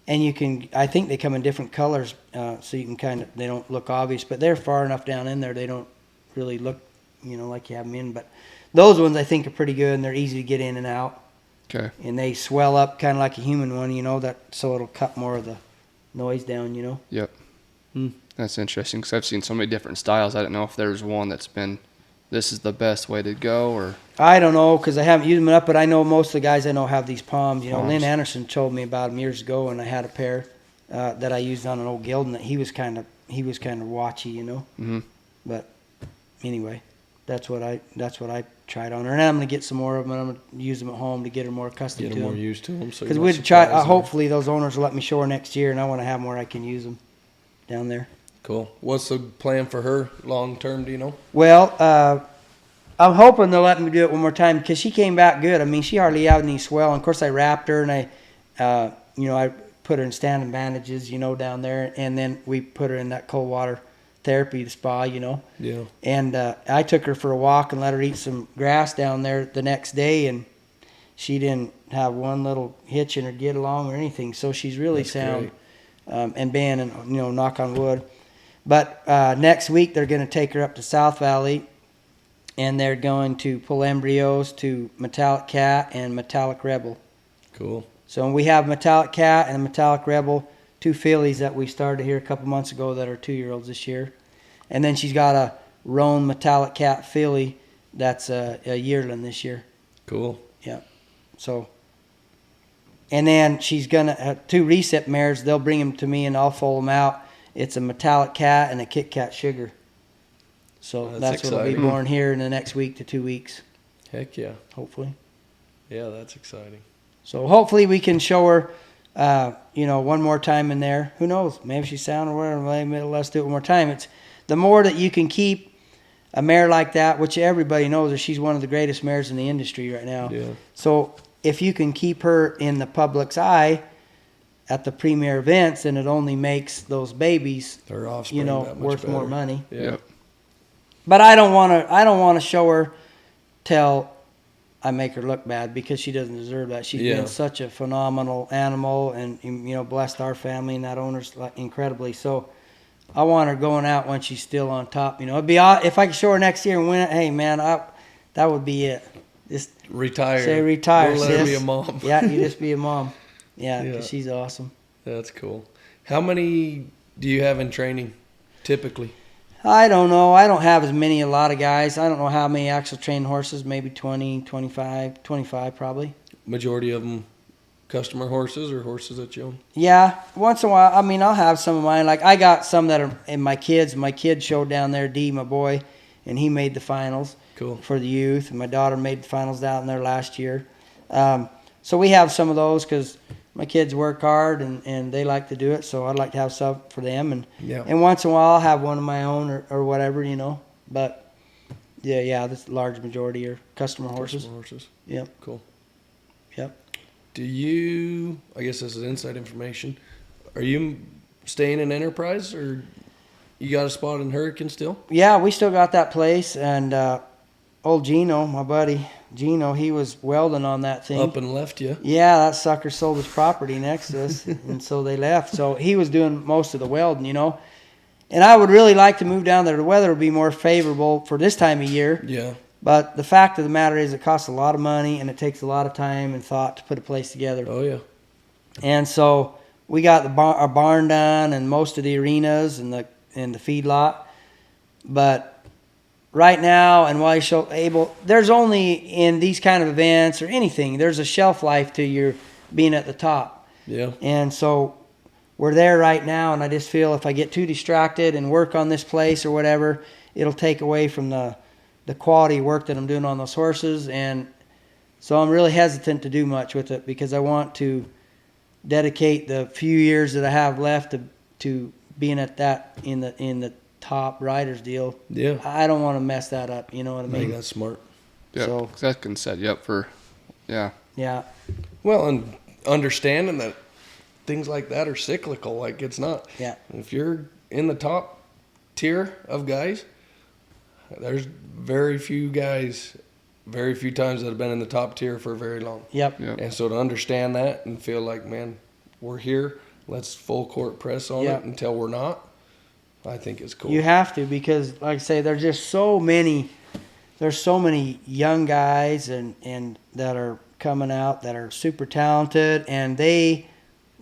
And you can, I think they come in different colors, so you can they don't look obvious, but they're far enough down in there, they don't really look, like you have them in. But those ones I think are pretty good, and they're easy to get in and out. Okay. And they swell up kind of like a human one, so it'll cut more of the noise down, Yep. Mm. That's interesting, because I've seen so many different styles. I don't know if there's one that's been, this is the best way to go, or... I don't know, because I haven't used them up, but I know most of the guys I know have these palms. Palms. Lynn Anderson told me about them years ago, and I had a pair that I used on an old Gildan that he was kind of watchy, Mm-hmm. But anyway, that's what I tried on her, and I'm gonna get some more of them, and I'm gonna use them at home to get her more accustomed Get to them more them. used to them. So Because we'd try. Hopefully, those owners will let me show her next year, and I want to have them where I can use them down there. Cool. What's the plan for her long term? Do you know? Well, I'm hoping they'll let me do it one more time, because she came back good. I mean, she hardly had any swell. And of course, I wrapped her, and I put her in standing bandages, down there, and then we put her in that cold water therapy, the spa, Yeah. And I took her for a walk and let her eat some grass down there the next day, and she didn't have one little hitch in her get along or anything. So she's really That's sound, and been, and knock on wood. But next week they're going to take her up to South Valley, and they're going to pull embryos to Metallic Cat and Metallic Rebel. Cool. So we have Metallic Cat and Metallic Rebel, two fillies that we started here a couple months ago that are 2-year-olds this year. And then she's got a roan Metallic Cat filly that's a yearling this year. Cool. Yeah. So, and then she's going to have 2 recip mares. They'll bring them to me, and I'll foal them out. It's a Metallic Cat and a Kit Kat Sugar. So that's what will be born here in the next week to 2 weeks, Heck yeah. hopefully. Yeah, that's exciting. So hopefully we can show her, one more time in there. Who knows? Maybe she's sound or whatever. Maybe let's do it one more time. It's the more that you can keep a mare like that, which everybody knows that she's one of the greatest mares in the industry right now. Yeah. So if you can keep her in the public's eye at the premier events, then it only makes those babies, Their offspring that much worth better. more money. Yeah. Yep. But I don't want to show her till I make her look bad, because she doesn't deserve that. She's been such a phenomenal animal, and blessed our family and that owner's incredibly. So I want her going out when she's still on top. It'd be if I could show her next year and win it. Hey man, that would be it. Just Retire. say retire, Don't let her sis. be a mom. Yeah, you just be a mom. Yeah, Yeah. because she's awesome. That's cool. How many do you have in training, typically? I don't know. I don't have as many, a lot of guys. I don't know how many actual trained horses, maybe 20, 25, 25 probably. Majority of them customer horses or horses that you own? Yeah, once in a while. I mean, I'll have some of mine. Like, I got some that are in my kids. My kid showed down there, D, my boy, and he made the finals. Cool. For the youth. And my daughter made the finals down there last year. So we have some of those because my kids work hard and they like to do it. So I'd like to have some for them. And once in a while, I'll have one of my own or whatever, you know. But, yeah, this large majority are customer horses. Customer horses. Yep. Cool. Yep. Do you, I guess this is inside information, are you staying in Enterprise or you got a spot in Hurricane still? Yeah, we still got that place. And old Gino, my buddy, Gino, he was welding on that thing. Up and left you. Yeah, that sucker sold his property next to us, and so they left. So he was doing most of the welding, you know. And I would really like to move down there. The weather would be more favorable for this time of year. Yeah. But the fact of the matter is it costs a lot of money, and it takes a lot of time and thought to put a place together. Oh, yeah. And so we got our barn done and most of the arenas and the feedlot. But right now, and while you're able, there's only in these kind of events or anything, there's a shelf life to your being at the top. Yeah. And so we're there right now, and I just feel if I get too distracted and work on this place or whatever, it'll take away from the quality work that I'm doing on those horses. And so I'm really hesitant to do much with it because I want to dedicate the few years that I have left to being at that in the top riders deal. Yeah. I don't want to mess that up. You know what I I think mean? that's smart. Yeah, So- 'cause that can set you up for, yeah. Yeah. Well, and understanding that things like that are cyclical. Like, it's not. Yeah. If you're in the top tier of guys, there's very few times that have been in the top tier for very long. Yep. Yeah. And so to understand that and feel like, man, we're here, let's full court press on Yeah. it until we're not, I think is cool. You have to, because like I say, there's just so many young guys and that are coming out that are super talented, and they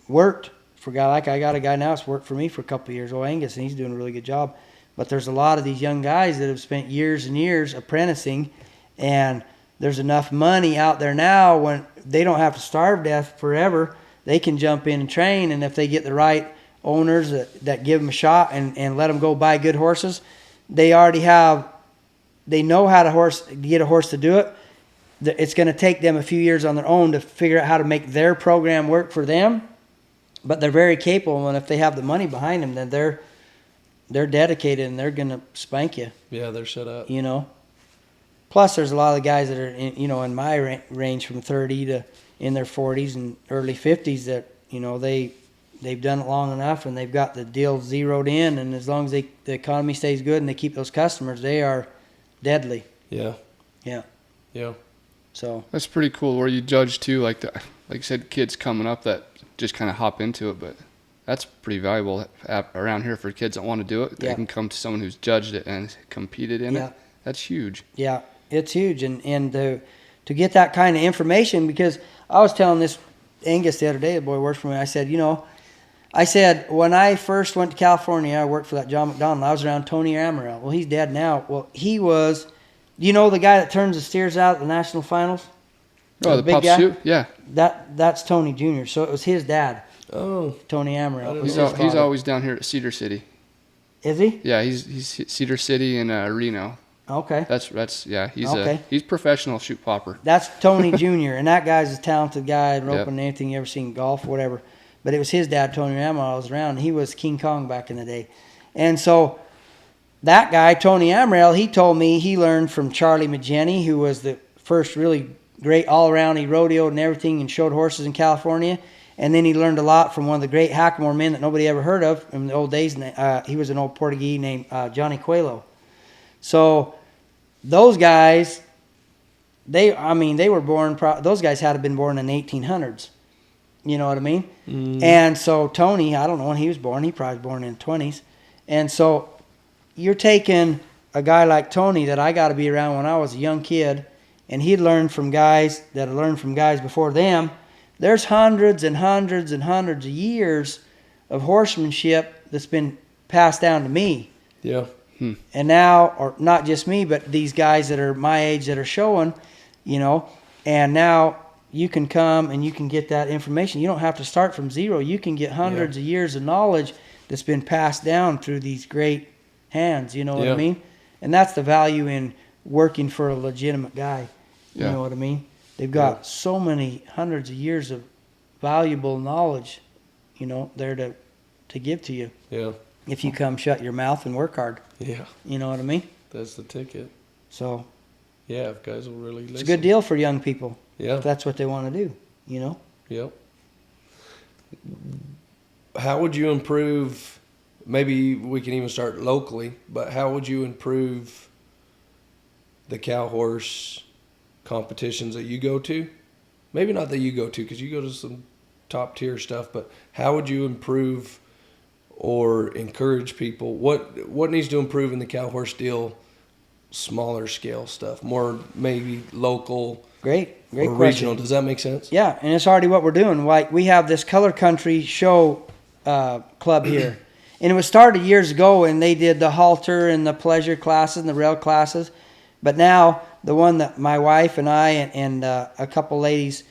worked for a guy. Like, I got a guy now that's worked for me for a couple of years, Angus, and he's doing a really good job. But there's a lot of these young guys that have spent years and years apprenticing, and there's enough money out there now when they don't have to starve to death forever. They can jump in and train, and if they get the right owners that give them a shot and let them go buy good horses, they know how to get a horse to do it. It's going to take them a few years on their own to figure out how to make their program work for them, but they're very capable, and if they have the money behind them, then they're dedicated and they're going to spank you, Yeah, they're set up. you know. Plus, there's a lot of guys that are, in my range from 30 to in their 40s and early 50s that, they've done it long enough and they've got the deal zeroed in, and as long as the economy stays good and they keep those customers, they are deadly. Yeah. Yeah. Yeah. So That's pretty cool where you judge too, like you said, kids coming up that just kind of hop into it, but that's pretty valuable around here for kids that want to do it. They Yeah. can come to someone who's judged it and competed in Yeah. it. That's huge. yeah, it's huge, and to get that kind of information, because I was telling this Angus the other day, the boy works for me. I said when I first went to California, I worked for that John McDonald. I was around Tony Amaral. Well, he's dead now. Well, he was, the guy that turns the steers out at the national finals. Oh, the big pop guy? suit? Yeah. That's Tony Jr. So it was his dad, Oh, Tony Amaral. It was He's, his he's father. always down here at Cedar City. Is he? Yeah, he's Cedar City and Reno. Okay. That's yeah. He's Okay. he's professional shoot popper. That's Tony Jr. And that guy's a talented guy, roping Yep. anything you ever seen, golf, whatever. But it was his dad, Tony Amaral, was around. He was King Kong back in the day. And so that guy, Tony Amaral, he told me he learned from Charlie Mageni, who was the first really great all-around. He rodeoed and everything and showed horses in California. And then he learned a lot from one of the great Hackamore men that nobody ever heard of in the old days. He was an old Portuguese named Johnny Coelho. So those guys, they were born, those guys had to have been born in the 1800s. You know what I mean? Mm. And so Tony, I don't know when he was born. He probably was born in the 20s. And so you're taking a guy like Tony that I got to be around when I was a young kid, and he'd learned from guys that had learned from guys before them. There's hundreds and hundreds and hundreds of years of horsemanship that's been passed down to me. yeah. And now, or not just me, but these guys that are my age that are showing, you know, and now you can come and you can get that information. You don't have to start from zero. You can get hundreds of years of knowledge that's been passed down through these great hands, you know what I mean? And that's the value in working for a legitimate guy. You know what I mean? They've got so many hundreds of years of valuable knowledge, you know, there to give to you. Yeah. If you come shut your mouth and work hard. Yeah. You know what I mean? That's the ticket. So Yeah, if guys will really listen. it's a good deal for young people. Yeah. If that's what they want to do, you know? Yep. How would you improve, maybe we can even start locally, but how would you improve the Cowhorse competitions that you go to? Maybe not that you go to, because you go to some top tier stuff, but how would you improve or encourage people? What needs to improve in the Cowhorse deal? Smaller scale stuff, more maybe local, Great or question. regional. Does that make sense? Yeah, and it's already what we're doing. Like, we have this Color Country show club here. And it was started years ago, and they did the halter and the pleasure classes and the rail classes. But now, the one that my wife and I and a couple ladies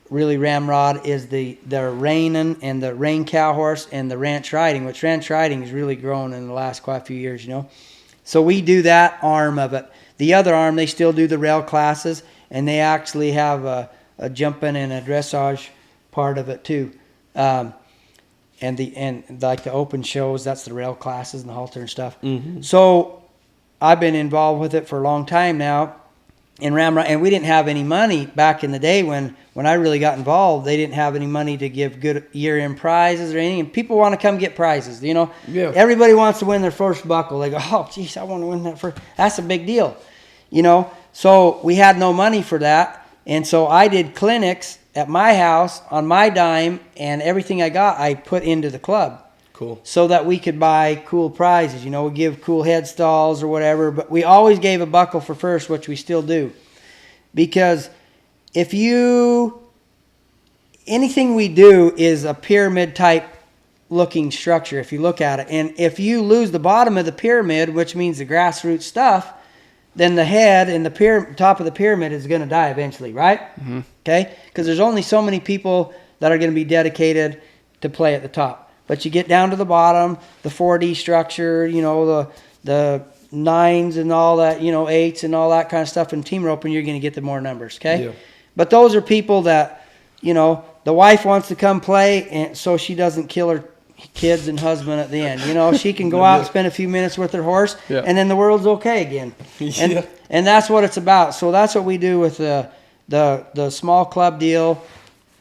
really ramrod is the Reined and the Reined Cowhorse and the ranch riding, which ranch riding has really grown in the last quite a few years, you know. So we do that arm of it. The other arm, they still do the rail classes, and they actually have a jumping and a dressage part of it too. And like the open shows, that's the rail classes and the halter and stuff. So I've been involved with it for a long time now. In Ramrod, and we didn't have any money back in the day when I really got involved. They didn't have any money to give good year-end prizes or anything. And people want to come get prizes, you know. Yeah. Everybody wants to win their first buckle. They go, oh, geez, I want to win that first. That's a big deal, you know. So we had no money for that, and so I did clinics at my house on my dime, and everything I got, I put into the club. Cool. So that we could buy cool prizes, you know, we give cool head stalls or whatever, but we always gave a buckle for first, which we still do. Because if anything we do is a pyramid type looking structure, if you look at it, and if you lose the bottom of the pyramid, which means the grassroots stuff, then the head and the top of the pyramid is going to die eventually, right? Okay? Because there's only so many people that are going to be dedicated to play at the top. But you get down to the bottom, the 4D structure, you know, the nines and all that, you know, eights and all that kind of stuff in team roping, you're going to get the more numbers, okay? Yeah. But those are people that, you know, the wife wants to come play, and so she doesn't kill her kids and husband at the end. You know, she can go out and spend a few minutes with her horse, and then the world's okay again. And that's what it's about. So that's what we do with the small club deal.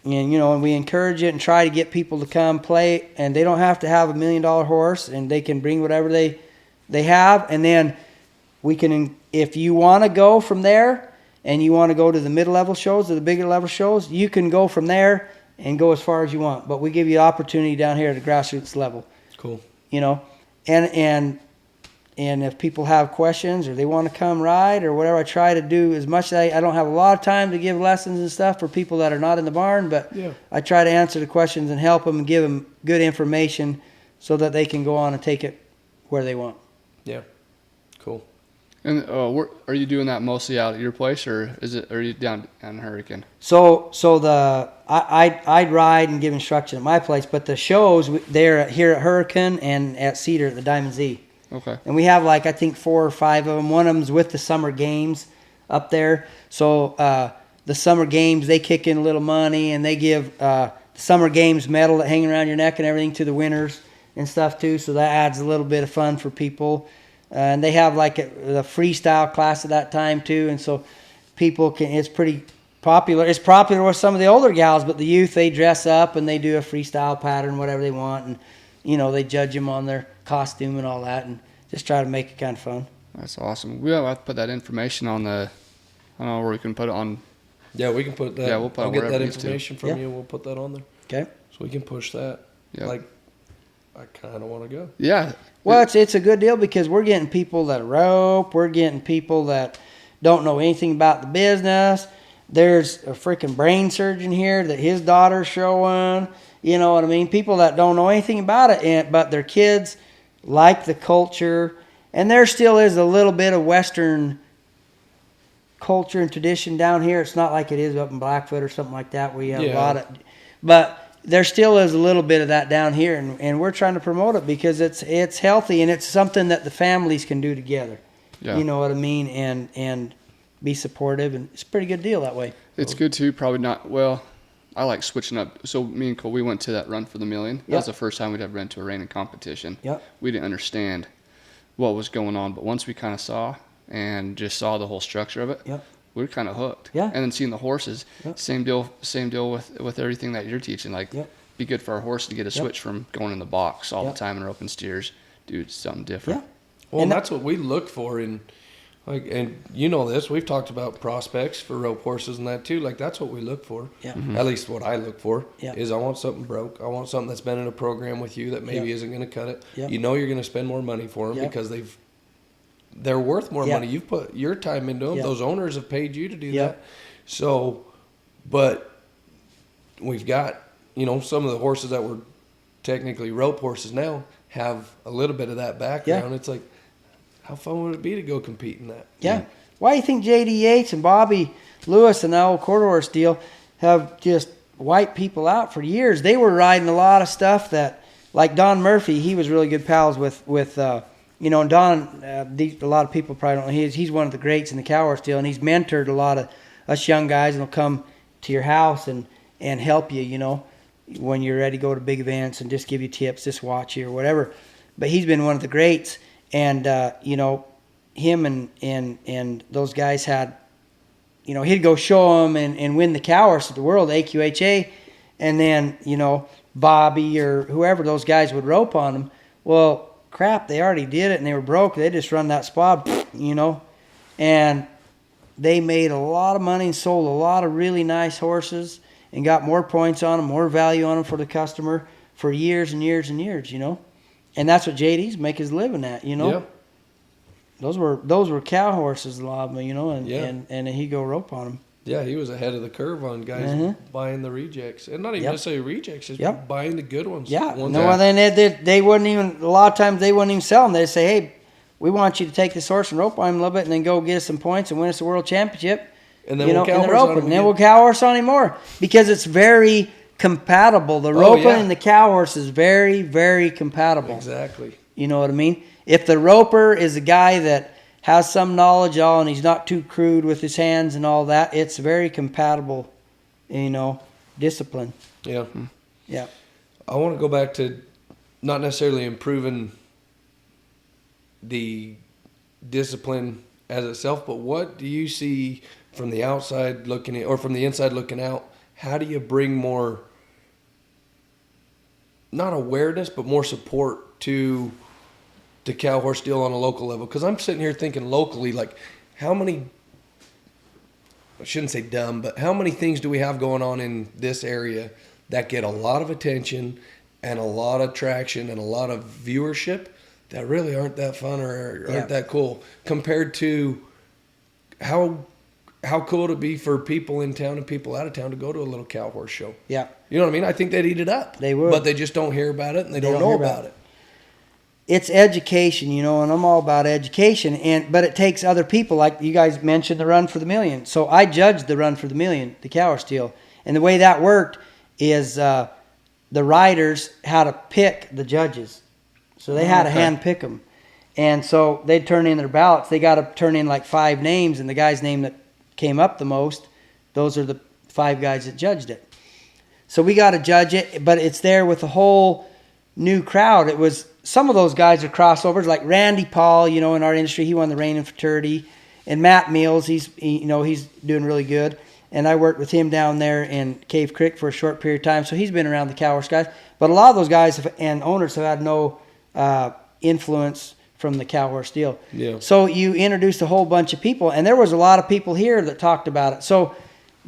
And, you know, and we encourage it and try to get people to come play, and they don't have to have $1 million horse, and they can bring whatever they have. And then we can, if you want to go from there and you want to go to the mid-level shows or the bigger level shows, you can go from there and go as far as you want. But we give you the opportunity down here at the grassroots level. Cool. You know, and if people have questions or they want to come ride or whatever, I try to do as much as I don't have a lot of time to give lessons and stuff for people that are not in the barn, but I try to answer the questions and help them and give them good information so that they can go on and take it where they want. Yeah. Cool. And are you doing that mostly out at your place, or are you down on Hurricane? So I'd ride and give instruction at my place, but the shows, they're here at Hurricane and at Cedar at the Diamond Z. Okay. And we have like, I think 4 or 5 of them. One of them's with the summer games up there. So the summer games, they kick in a little money, and they give the summer games medal that hang around your neck and everything to the winners and stuff too. So that adds a little bit of fun for people. And they have like the freestyle class at that time too. And so people can, it's pretty popular. It's popular with some of the older gals, but the youth, they dress up and they do a freestyle pattern, whatever they want. And, you know, they judge them on their costume and all that, and just try to make it kind of fun. That's awesome. We'll have to put that information on I don't know where we can put it on. Yeah, we can put that. Yeah, we'll put I'll it get wherever that it needs to. information from you. We'll put that on there. Okay. So we can push that. Yeah. Like, I kind of want to go. Yeah. Well, it's a good deal because we're getting people that rope. We're getting people that don't know anything about the business. There's a freaking brain surgeon here that his daughter's showing. You know what I mean? People that don't know anything about it, but their kids like the culture And there still is a little bit of Western culture and tradition down here. It's not like it is up in Blackfoot or something like that. We have a lot of, but there still is a little bit of that down here, and we're trying to promote it because it's healthy and it's something that the families can do together. Yeah. You know what I mean? And be supportive, and it's a pretty good deal that way. It's good too. Probably not. Well, I like switching up. So me and Cole, we went to that Run for the Million. That was the first time we'd ever been to a reining competition. Yep. We didn't understand what was going on, but once we kind of saw and just saw the whole structure of it, Yep. we were kind of hooked. Yeah. And then seeing the horses, Yep. same deal with everything that you're teaching. Like, Yep. be good for our horse to get a switch from going in the box all Yep. the time in our open steers. Dude, something different. Yeah. Well, And that's what we look for in, like, and you know this. We've talked about prospects for rope horses and that too. Like, that's what we look for. Yeah. At least what I look for Yeah. is I want something broke. I want something that's been in a program with you that maybe Yeah. isn't going to cut it. Yeah. You know you're going to spend more money for them Yeah. because they're worth more Yeah. money. You've put your time into them. Yeah. Those owners have paid you to do Yeah. that. So, but we've got, some of the horses that were technically rope horses now have a little bit of that background. Yeah. It's like, how fun would it be to go compete in that? Yeah. Why do you think J.D. Yates and Bobby Lewis and that old quarter horse deal have just wiped people out for years? They were riding a lot of stuff that, like Don Murphy, he was really good pals with and Don, a lot of people probably don't know, he's one of the greats in the Cowhorse deal, and he's mentored a lot of us young guys, and he'll come to your house and help you, when you're ready to go to big events and just give you tips, just watch you or whatever. But he's been one of the greats, and, him and those guys had, he'd go show them and win the Cowhorse of the world, AQHA, and then, Bobby or whoever, those guys would rope on them. Well, crap, they already did it and they were broke. They just run that spot, and they made a lot of money and sold a lot of really nice horses and got more points on them, more value on them for the customer for years and years and years, And that's what JD's make his living at, Yeah. Those were cow horses, a lot of them, Yeah. and he'd go rope on them. Yeah, he was ahead of the curve on guys buying the rejects. And not even Yep. necessarily rejects, just Yep. buying the good ones. Yeah, Ones no, that- then they wouldn't even, a lot of times they wouldn't even sell them. They'd say, hey, we want you to take this horse and rope on him a little bit and then go get us some points and win us a world championship. And then in we'll the Cowhorse on roping. him And then again. we'll Cowhorse on him more because it's very compatible. The roping yeah. and the Cowhorse is very, very compatible. Exactly. You know what I mean? If the roper is a guy that has some knowledge and he's not too crude with his hands and all that, it's very compatible, discipline. Yeah. Yeah. I want to go back to not necessarily improving the discipline as itself, but what do you see from the outside looking in, or from the inside looking out? How do you bring more, not awareness, but more support to the cow horse deal on a local level? Because I'm sitting here thinking locally, like, how many, I shouldn't say dumb, but how many things do we have going on in this area that get a lot of attention and a lot of traction and a lot of viewership that really aren't that fun or aren't that cool, compared to how cool it'd be for people in town and people out of town to go to a little cow horse show. Yeah. You know what I mean? I think they'd eat it up. They would. But they just don't hear about it and they don't know hear about it. It's education, and I'm all about education. But it takes other people, like you guys mentioned the Run for the Million. So I judged the Run for the Million, the Cowhorse deal, and the way that worked is the riders had to pick the judges, so they had to hand pick them, and so they'd turn in their ballots. They got to turn in like 5 names, and the guy's name that came up the most, those are the 5 guys that judged it. So we got to judge it, but it's there with a whole new crowd. It was, some of those guys are crossovers, like Randy Paul, in our industry, he won the Reign in Futurity, and Matt Mills, he's doing really good. And I worked with him down there in Cave Creek for a short period of time, so he's been around the Cowhorse guys. But a lot of those guys and owners have had no influence from the Cowhorse deal. Yeah. So you introduced a whole bunch of people, and there was a lot of people here that talked about it. So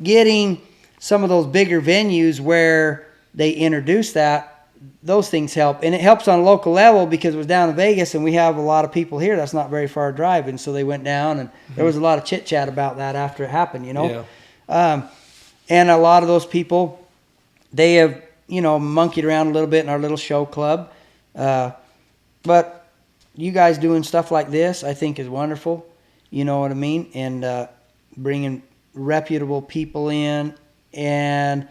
getting some of those bigger venues where they introduce that, those things help. And it helps on a local level because it was down in Vegas, and we have a lot of people here that's not very far drive. And so they went down, and there was a lot of chit-chat about that after it happened, Yeah. And a lot of those people, they have, monkeyed around a little bit in our little show club. But you guys doing stuff like this, I think, is wonderful. You know what I mean? And bringing reputable people in, and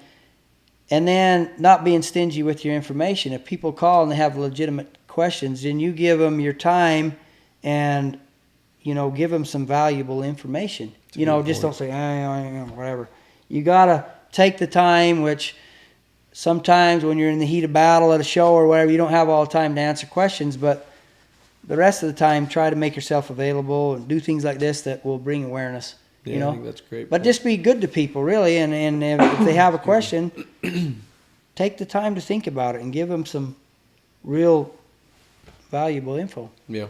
then not being stingy with your information. If people call and they have legitimate questions, then you give them your time and, give them some valuable information. Just don't say, whatever. You got to take the time, which sometimes when you're in the heat of battle at a show or whatever, you don't have all the time to answer questions, but the rest of the time, try to make yourself available and do things like this that will bring awareness. Yeah, I think that's a great. But just be good to people, really, and if they have a question, take the time to think about it and give them some real valuable info. Yeah,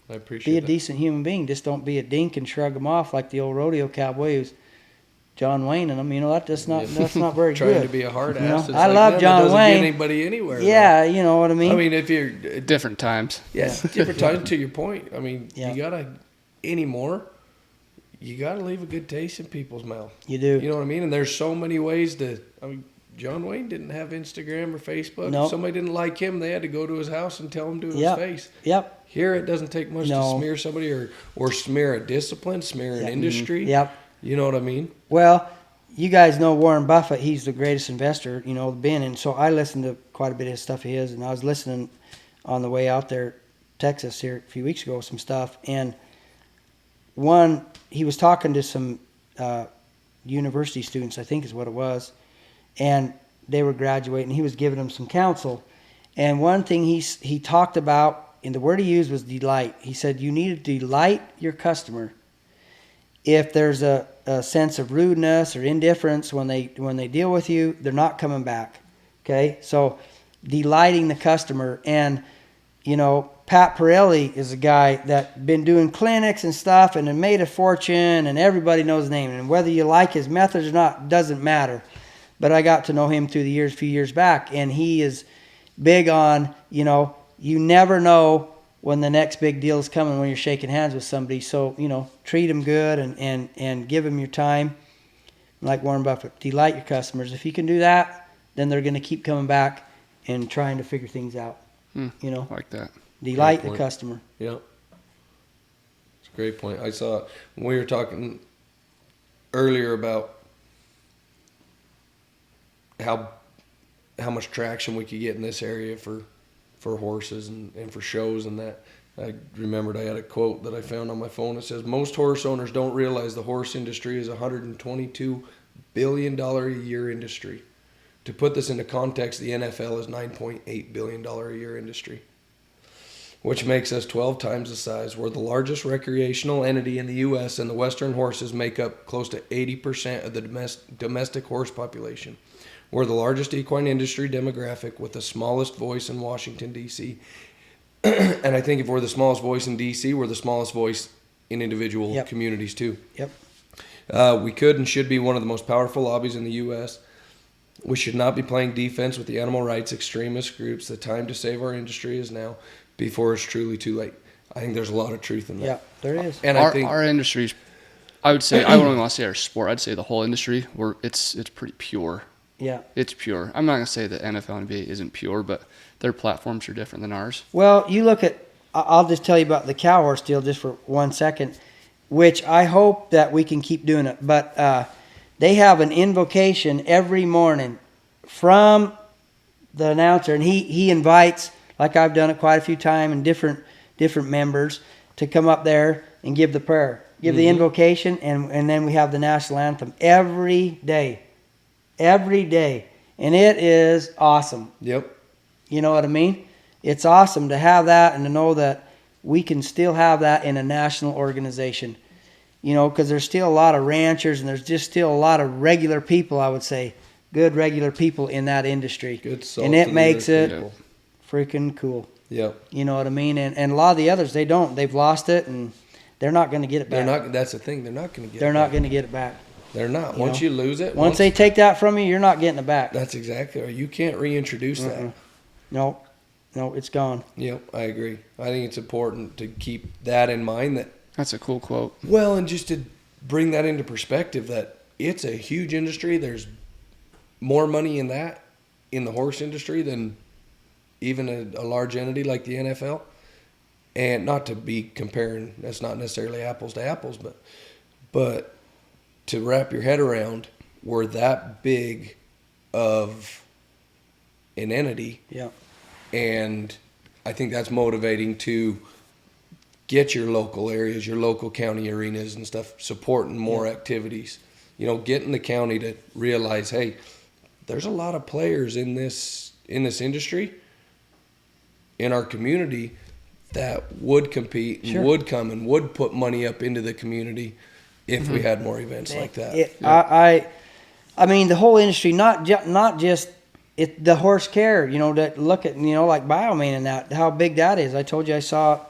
I appreciate Be a that. decent human being. Just don't be a dink and shrug them off like the old rodeo cowboy who's John Wayne and them. That's not very Trying good. to be a hard ass. It's I like, love that John doesn't Wayne. Get anybody anywhere. Yeah, you know what I mean. I mean, if you're Different times. different times. To your point, I mean, Yeah. you gotta anymore. You gotta leave a good taste in people's mouth. You do. You know what I mean? And there's so many ways to. I mean, John Wayne didn't have Instagram or Facebook. Nope. If somebody didn't like him, they had to go to his house and tell him to his Yep. face. Yep. Here, it doesn't take much No. to smear somebody or smear a discipline, smear an Yep. industry. Yep. You know what I mean? Well, you guys know Warren Buffett. He's the greatest investor, been. And so I listened to quite a bit of his stuff of his, and I was listening on the way out there, Texas, here a few weeks ago, some stuff. And he was talking to some university students, I think is what it was, and they were graduating. He was giving them some counsel. And one thing he talked about, and the word he used was delight. He said, you need to delight your customer. If there's a sense of rudeness or indifference when they deal with you, they're not coming back. Okay? So delighting the customer. And, Pat Pirelli is a guy that been doing clinics and stuff and made a fortune, and everybody knows his name. And whether you like his methods or not doesn't matter. But I got to know him through the years, a few years back, and he is big on, you never know when the next big deal is coming when you're shaking hands with somebody. So, treat them good and give them your time. Like Warren Buffett, delight your customers. If you can do that, then they're going to keep coming back and trying to figure things out. Like that. Delight Great the point. customer. Yeah. It's a great point. I saw when we were talking earlier about how much traction we could get in this area for horses and for shows and that. I remembered I had a quote that I found on my phone. It says, most horse owners don't realize the horse industry is a $122 billion a year industry. To put this into context, the NFL is $9.8 billion a year industry, which makes us 12 times the size. We're the largest recreational entity in the U.S., and the Western horses make up close to 80% of the domestic horse population. We're the largest equine industry demographic with the smallest voice in Washington, D.C. And I think if we're the smallest voice in D.C., we're the smallest voice in individual communities too. Yep. We could and should be one of the most powerful lobbies in the U.S. We should not be playing defense with the animal rights extremist groups. The time to save our industry is now, before it's truly too late. I think there's a lot of truth in that. Yeah, there is. And our, I think our industry's, I would say, I wouldn't want to say our sport. I'd say the whole industry, it's pretty pure. Yeah. It's pure. I'm not going to say that NFL and NBA isn't pure, but their platforms are different than ours. Well, you look at, I'll just tell you about the Cowhorse deal just for 1 second, which I hope that we can keep doing it. But they have an invocation every morning from the announcer, and he invites, like I've done it quite a few times, and different members to come up there and give the prayer, give the invocation, and then we have the national anthem every day, and it is awesome. Yep. You know what I mean? It's awesome to have that and to know that we can still have that in a national organization. Because there's still a lot of ranchers and there's just still a lot of regular people, I would say, good regular people in that industry. Good and it makes it people. freaking cool. Yep. You know what I mean? And a lot of the others, they don't. They've lost it and they're not going to get it back. They're not. That's the thing. They're not going to get. They're it not back. going to get it back. They're not. You Once know? you lose it. Once they take that from you, you're not getting it back. That's exactly right. You can't reintroduce that. No, it's gone. Yep, I agree. I think it's important to keep that in mind. That's a cool quote. Well, and just to bring that into perspective, that it's a huge industry. There's more money in the horse industry than even a large entity like the NFL. And not to be comparing, that's not necessarily apples to apples, but to wrap your head around, we're that big of an entity. Yeah. And I think that's motivating to get your local areas, your local county arenas and stuff, supporting more activities. You know, getting the county to realize, hey, there's a lot of players in this industry, in our community, that would compete and would come and would put money up into the community if we had more events like that. I mean, the whole industry, not just the horse care, you know, that look at, you know, like BioMane and that, how big that is. I told you I saw,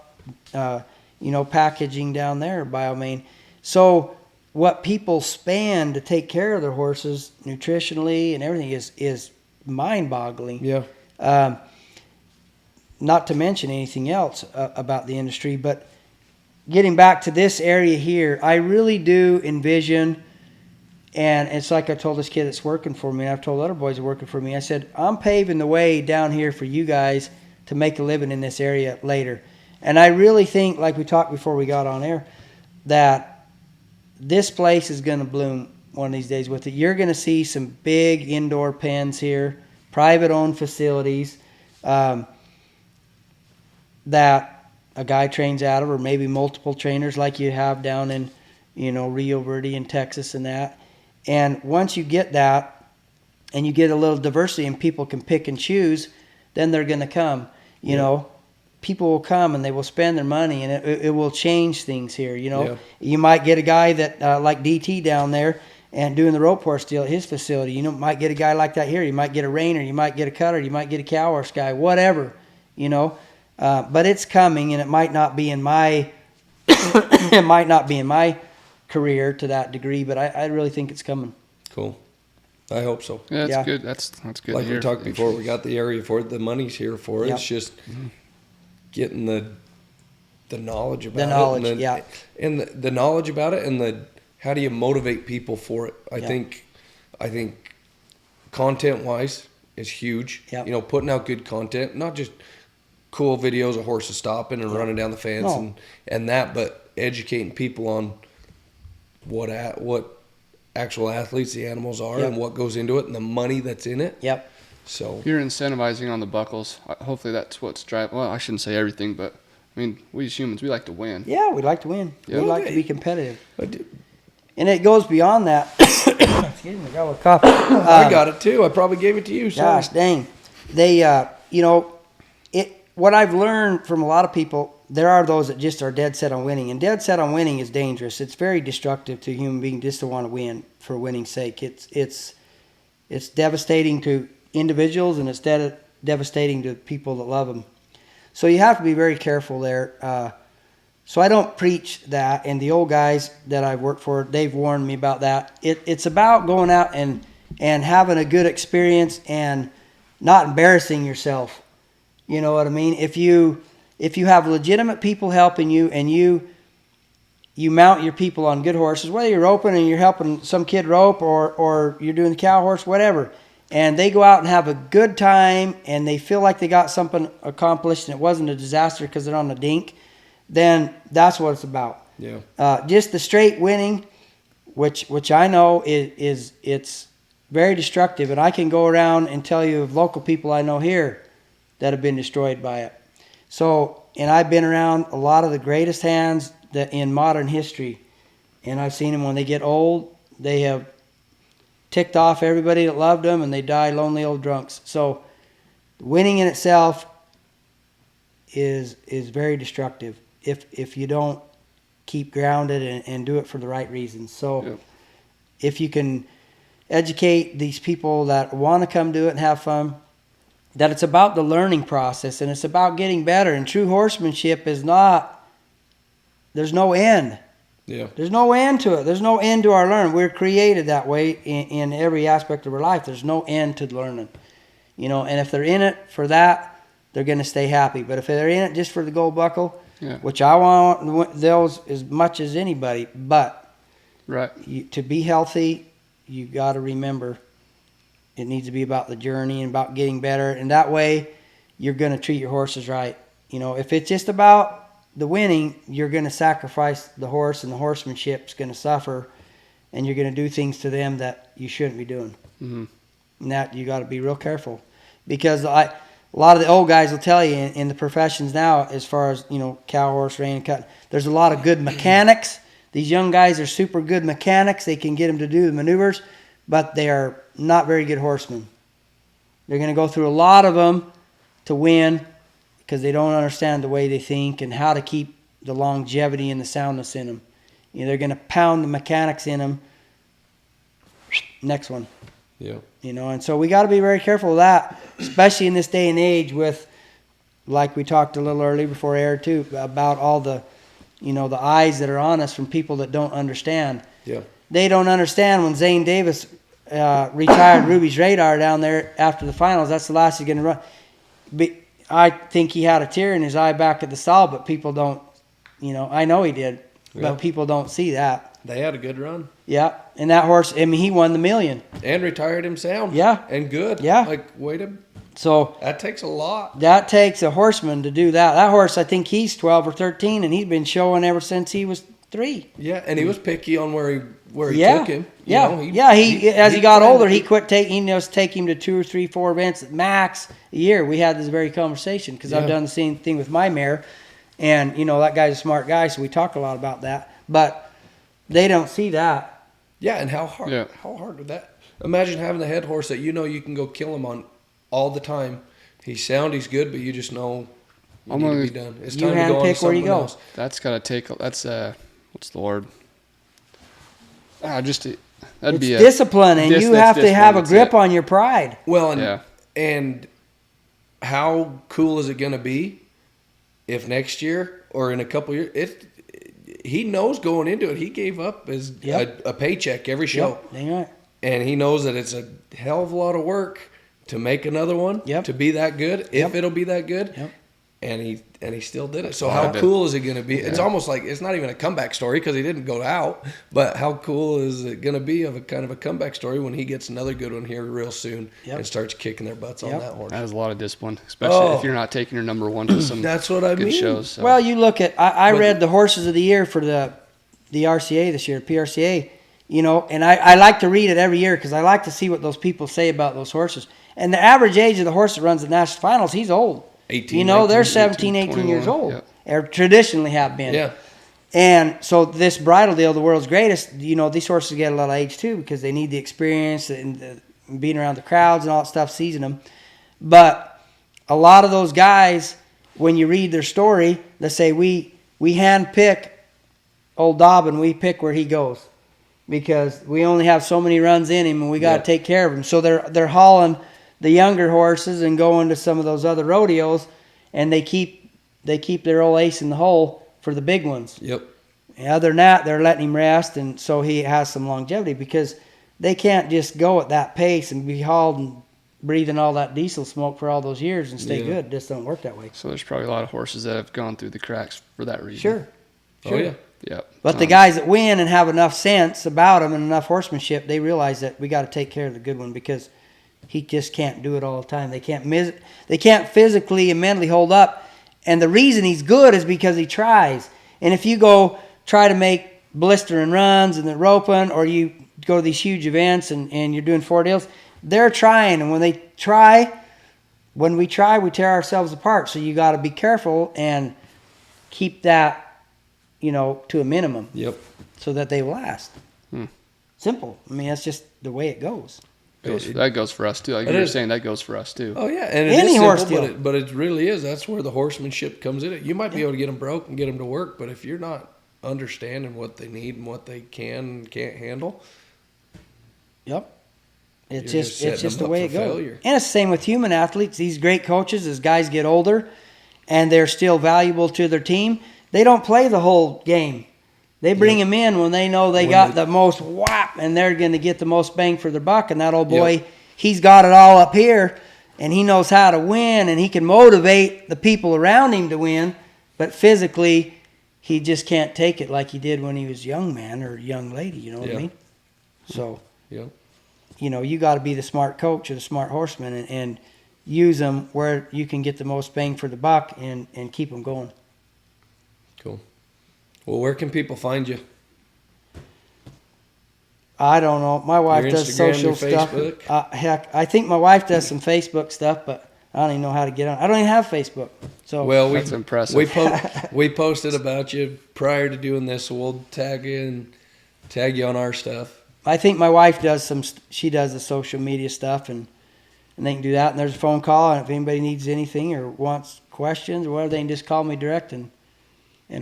you know, packaging down there, BioMane. So what people spend to take care of their horses nutritionally and everything is mind-boggling. Yeah. Not to mention anything else about the industry, but getting back to this area here, I really do envision, and it's like I told this kid that's working for me, and I've told other boys that are working for me, I said, I'm paving the way down here for you guys to make a living in this area later. And I really think, like we talked before we got on air, that this place is going to bloom one of these days with it. You're going to see some big indoor pens here, private-owned facilities, that a guy trains out of, or maybe multiple trainers like you have down in, you know, Rio Verde in Texas and that. And once you get that and you get a little diversity and people can pick and choose, then they're going to come. You know, people will come and they will spend their money, and it will change things here. You know, you might get a guy that like DT down there and doing the rope horse deal at his facility. You know, might get a guy like that here. You might get a reiner, you might get a cutter, you might get a Cowhorse guy, whatever, you know. But it's coming, and it might not be in my it might not be in my career to that degree, but I really think it's coming. Cool. I hope so. Yeah, that's good. That's good. Like to hear. we talked before, we got the area for it. The money's here for it. It's just getting the knowledge about it. And the knowledge about it, and how do you motivate people for it? I think content wise is huge. Yep. You know, putting out good content, not just cool videos of horses stopping and running down the fence and that, but educating people on what actual athletes the animals are and what goes into it and the money that's in it. Yep. So you're incentivizing on the buckles. Hopefully that's what's driving. Well, I shouldn't say everything, but I mean, we as humans, we like to win. Yeah, we like to win. Yeah. We like to be competitive. And it goes beyond that. Excuse me, I got a cough. I got it too. I probably gave it to you. Gosh dang. They, you know, what I've learned from a lot of people, there are those that just are dead set on winning. And dead set on winning is dangerous. It's very destructive to a human being just to want to win for winning's sake. It's devastating to individuals, and it's devastating to people that love them. So you have to be very careful there. So I don't preach that. And the old guys that I've worked for, they've warned me about that. It's about going out and having a good experience and not embarrassing yourself. You know what I mean? If you have legitimate people helping you, and you mount your people on good horses, whether you're roping and you're helping some kid rope or you're doing the cow horse, whatever, and they go out and have a good time and they feel like they got something accomplished and it wasn't a disaster because they're on the dink, then that's what it's about. Yeah. Just the straight winning, which I know it's very destructive, and I can go around and tell you of local people I know here that have been destroyed by it. So, and I've been around a lot of the greatest hands in modern history, and I've seen them when they get old, they have ticked off everybody that loved them, and they die lonely old drunks. So, winning in itself is very destructive if you don't keep grounded and do it for the right reasons. So, if you can educate these people that want to come do it and have fun, that it's about the learning process and it's about getting better. And true horsemanship is not, there's no end. Yeah. There's no end to it. There's no end to our learning. We're created that way in every aspect of our life. There's no end to learning. You know, and if they're in it for that, they're going to stay happy. But if they're in it just for the gold buckle, which I want those as much as anybody, but to be healthy, you got to remember it needs to be about the journey and about getting better. And that way, you're going to treat your horses right. You know, if it's just about the winning, you're going to sacrifice the horse, and the horsemanship's going to suffer, and you're going to do things to them that you shouldn't be doing. Mm-hmm. And that you got to be real careful, because a lot of the old guys will tell you in the professions now, as far as, you know, Cowhorse, Reined, cut, there's a lot of good mechanics. These young guys are super good mechanics. They can get them to do the maneuvers, but they are not very good horsemen. They're going to go through a lot of them to win, because they don't understand the way they think and how to keep the longevity and the soundness in them. You know, they're going to pound the mechanics in them. Next one. Yeah. You know, and so we got to be very careful of that, especially in this day and age with, like we talked a little earlier before air too, about all the, you know, the eyes that are on us from people that don't understand. Yeah. They don't understand when Zane Davis retired Ruby's Radar down there after the finals. That's the last he's going to run. But I think he had a tear in his eye back at the stall, but people don't, you know, I know he did, but people don't see that. They had a good run. Yeah, and that horse, I mean, he won the million. And retired him sound. Yeah. And good. Yeah. Like, So that takes a lot. that takes a horseman to do that. That horse, I think he's 12 or 13, and he's been showing ever since he was 3. Yeah, and he was picky on where he took him. You Yeah, know, as he got planned older, it. he quit taking. He just take him to 2 or 3, 4 events at max a year. We had this very conversation, because I've Yeah. done the same thing with my mare, and you know that guy's a smart guy, so we talk a lot about that. But they don't see that. Yeah, and how hard? Yeah. How hard would that? Imagine having the head horse that you know you can go kill him on all the time. He's sound, he's good, but you just know you need to be done. It's You time to go on to handpick where you someone go. else. That's got to take. That's what's the word? That'd It's be discipline, and you have to have a grip on your pride. Well, Yeah. and how cool is it going to be if next year or in a couple years, he knows going into it, he gave up a paycheck every show. Yep, dang right. And he knows that it's a hell of a lot of work to make another one, Yep. to be that good, if Yep. it'll be that good. Yep. And he still did it. So why how I did. cool is it going to be? It's almost like it's not even a comeback story because he didn't go out. But how cool is it going to be of a kind of a comeback story when he gets another good one here real soon Yep. and starts kicking their butts on Yep. that horse? That is a lot of discipline, especially if Oh. you're not taking your number one to some That's what I good mean. shows. So. Well, you look at I But- read the horses of the year for the RCA this year, PRCA, you know, and I like to read it every year because I like to see what those people say about those horses. And the average age of the horse that runs the national finals, he's old. 18, You know, they're 19, 17, 18 years 21, old, or traditionally have been. Yeah. And so this bridal deal, the world's greatest, you know, these horses get a lot of age too because they need the experience and being around the crowds and all that stuff, seizing them. But a lot of those guys, when you read their story, they say we handpick old Dobbin, we pick where he goes because we only have so many runs in him and we got to Yeah. take care of him. So they're hauling the younger horses and going to some of those other rodeos, and they keep their old ace in the hole for the big ones. Yep. And other than that, they're letting him rest, and so he has some longevity because they can't just go at that pace and be hauled and breathing all that diesel smoke for all those years and stay Yeah. good. It just don't work that way. So there's probably a lot of horses that have gone through the cracks for that reason. Sure. Oh, yeah. Yeah. But the guys that win and have enough sense about them and enough horsemanship, they realize that we got to take care of the good one because he just can't do it all the time. They can't physically and mentally hold up. And the reason he's good is because he tries. And if you go try to make blistering runs and the roping, or you go to these huge events and you're doing 4 deals, they're trying. And when we try, we tear ourselves apart. So you got to be careful and keep that, you know, to a minimum Yep. so that they last. Simple. I mean, that's just the way it goes. That goes for us too. Like It you were is. saying, that goes for us too. Oh yeah, and it Any is horse simple, deal. but it really is. That's where the horsemanship comes in. You might be able to get them broke and get them to work, but if you're not understanding what they need and what they can and can't handle, Yep. It's You're just just it's just setting the them way up it for goes. failure. And it's the same with human athletes. These great coaches, as guys get older and they're still valuable to their team, they don't play the whole game. They bring them in when they know they got the most whap and they're going to get the most bang for their buck. And that old boy, Yep. he's got it all up here and he knows how to win and he can motivate the people around him to win. But physically, he just can't take it like he did when he was a young man or a young lady. You know what I Yeah. mean? So, yeah. you know, you got to be the smart coach or the smart horseman and use them where you can get the most bang for the buck and keep them going. Cool. Well, where can people find you? I don't know. My wife Your does Instagram, social your stuff. Facebook? Heck, I think my wife does some Facebook stuff, but I don't even know how to get on. I don't even have Facebook. So Well, That's impressive. we posted about you prior to doing this, so we'll tag you on our stuff. I think my wife does she does the social media stuff, and they can do that. And there's a phone call, and if anybody needs anything or wants questions or whatever, they can just call me direct, and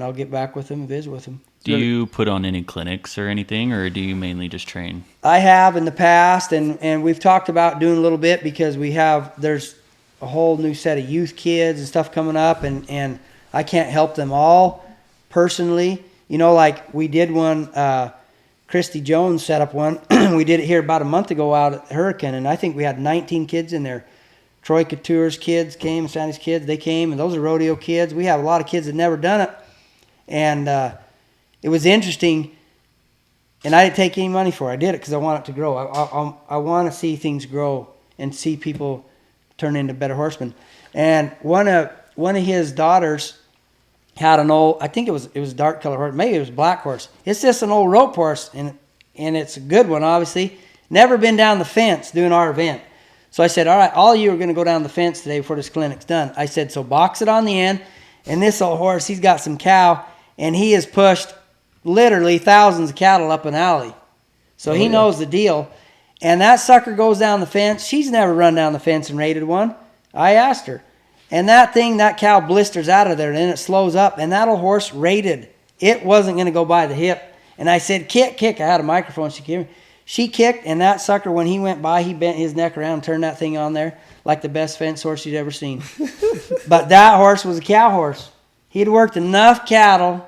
I'll get back with them and visit with them. Do you put on any clinics or anything, or do you mainly just train? I have in the past, and we've talked about doing a little bit because there's a whole new set of youth kids and stuff coming up, and I can't help them all personally. You know, like we did one, Christy Jones set up one. We did it here about a month ago out at Hurricane, and I think we had 19 kids in there. Troy Couture's kids came, Sandy's kids, they came, and those are rodeo kids. We have a lot of kids that never done it, and it was interesting. And I didn't take any money for it. I did it because I want it to grow. I want to see things grow and see people turn into better horsemen. And one of his daughters had an old, I think it was dark color horse, maybe it was black horse. It's just an old rope horse, and it's a good one, obviously. Never been down the fence doing our event. So I said, all right, all of you are going to go down the fence today before this clinic's done. I said, so box it on the end. And this old horse, he's got some cow, and he has pushed literally thousands of cattle up an alley. So he knows the deal. And that sucker goes down the fence. She's never run down the fence and rated one. I asked her. And that cow blisters out of there, and then it slows up. And that old horse rated. It wasn't going to go by the hip. And I said, kick. I had a microphone. She kicked, and that sucker, when he went by, he bent his neck around and turned that thing on there like the best fence horse you'd ever seen. But that horse was a cow horse. He'd worked enough cattle,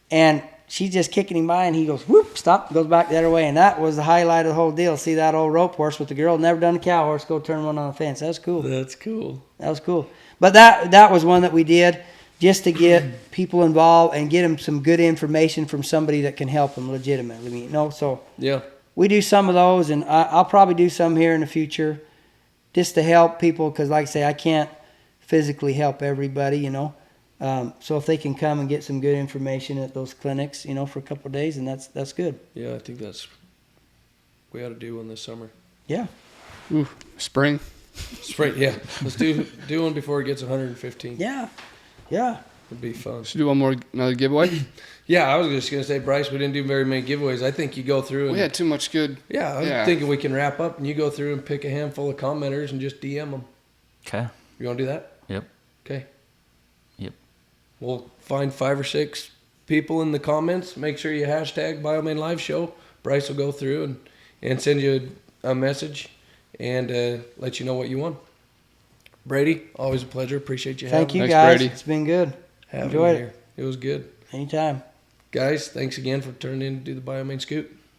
and she's just kicking him by, and he goes, whoop, stop, goes back the other way. And that was the highlight of the whole deal. See that old rope horse with the girl, never done a cow horse, go turn one on the fence. That was cool. That's cool. That was cool. But that was one that we did just to get people involved and get them some good information from somebody that can help them legitimately. You know, so Yeah. we do some of those, and I'll probably do some here in the future just to help people because, like I say, I can't physically help everybody, you know. So if they can come and get some good information at those clinics, you know, for a couple of days, and that's good. Yeah, I think we ought to do one this summer. Yeah. Ooh, spring. Spring, yeah. Let's do one before it gets 115. Yeah. It'd be fun. Should we do another giveaway? Yeah, I was just going to say, Bryce, we didn't do very many giveaways. I think you go through and... We had too much good. Yeah, I'm thinking we can wrap up and you go through and pick a handful of commenters and just DM them. Okay. You want to do that? Yep. Okay. Yep. We'll find 5 or 6 people in the comments. Make sure you hashtag BioMane Live Show. Bryce will go through and send you a message and let you know what you won. Brady, always a pleasure. Appreciate you having Thank you, me. guys. Brady. It's been good. Having Enjoyed you here. It was good. Anytime. Guys, thanks again for turning in to do the BioMane Scoop.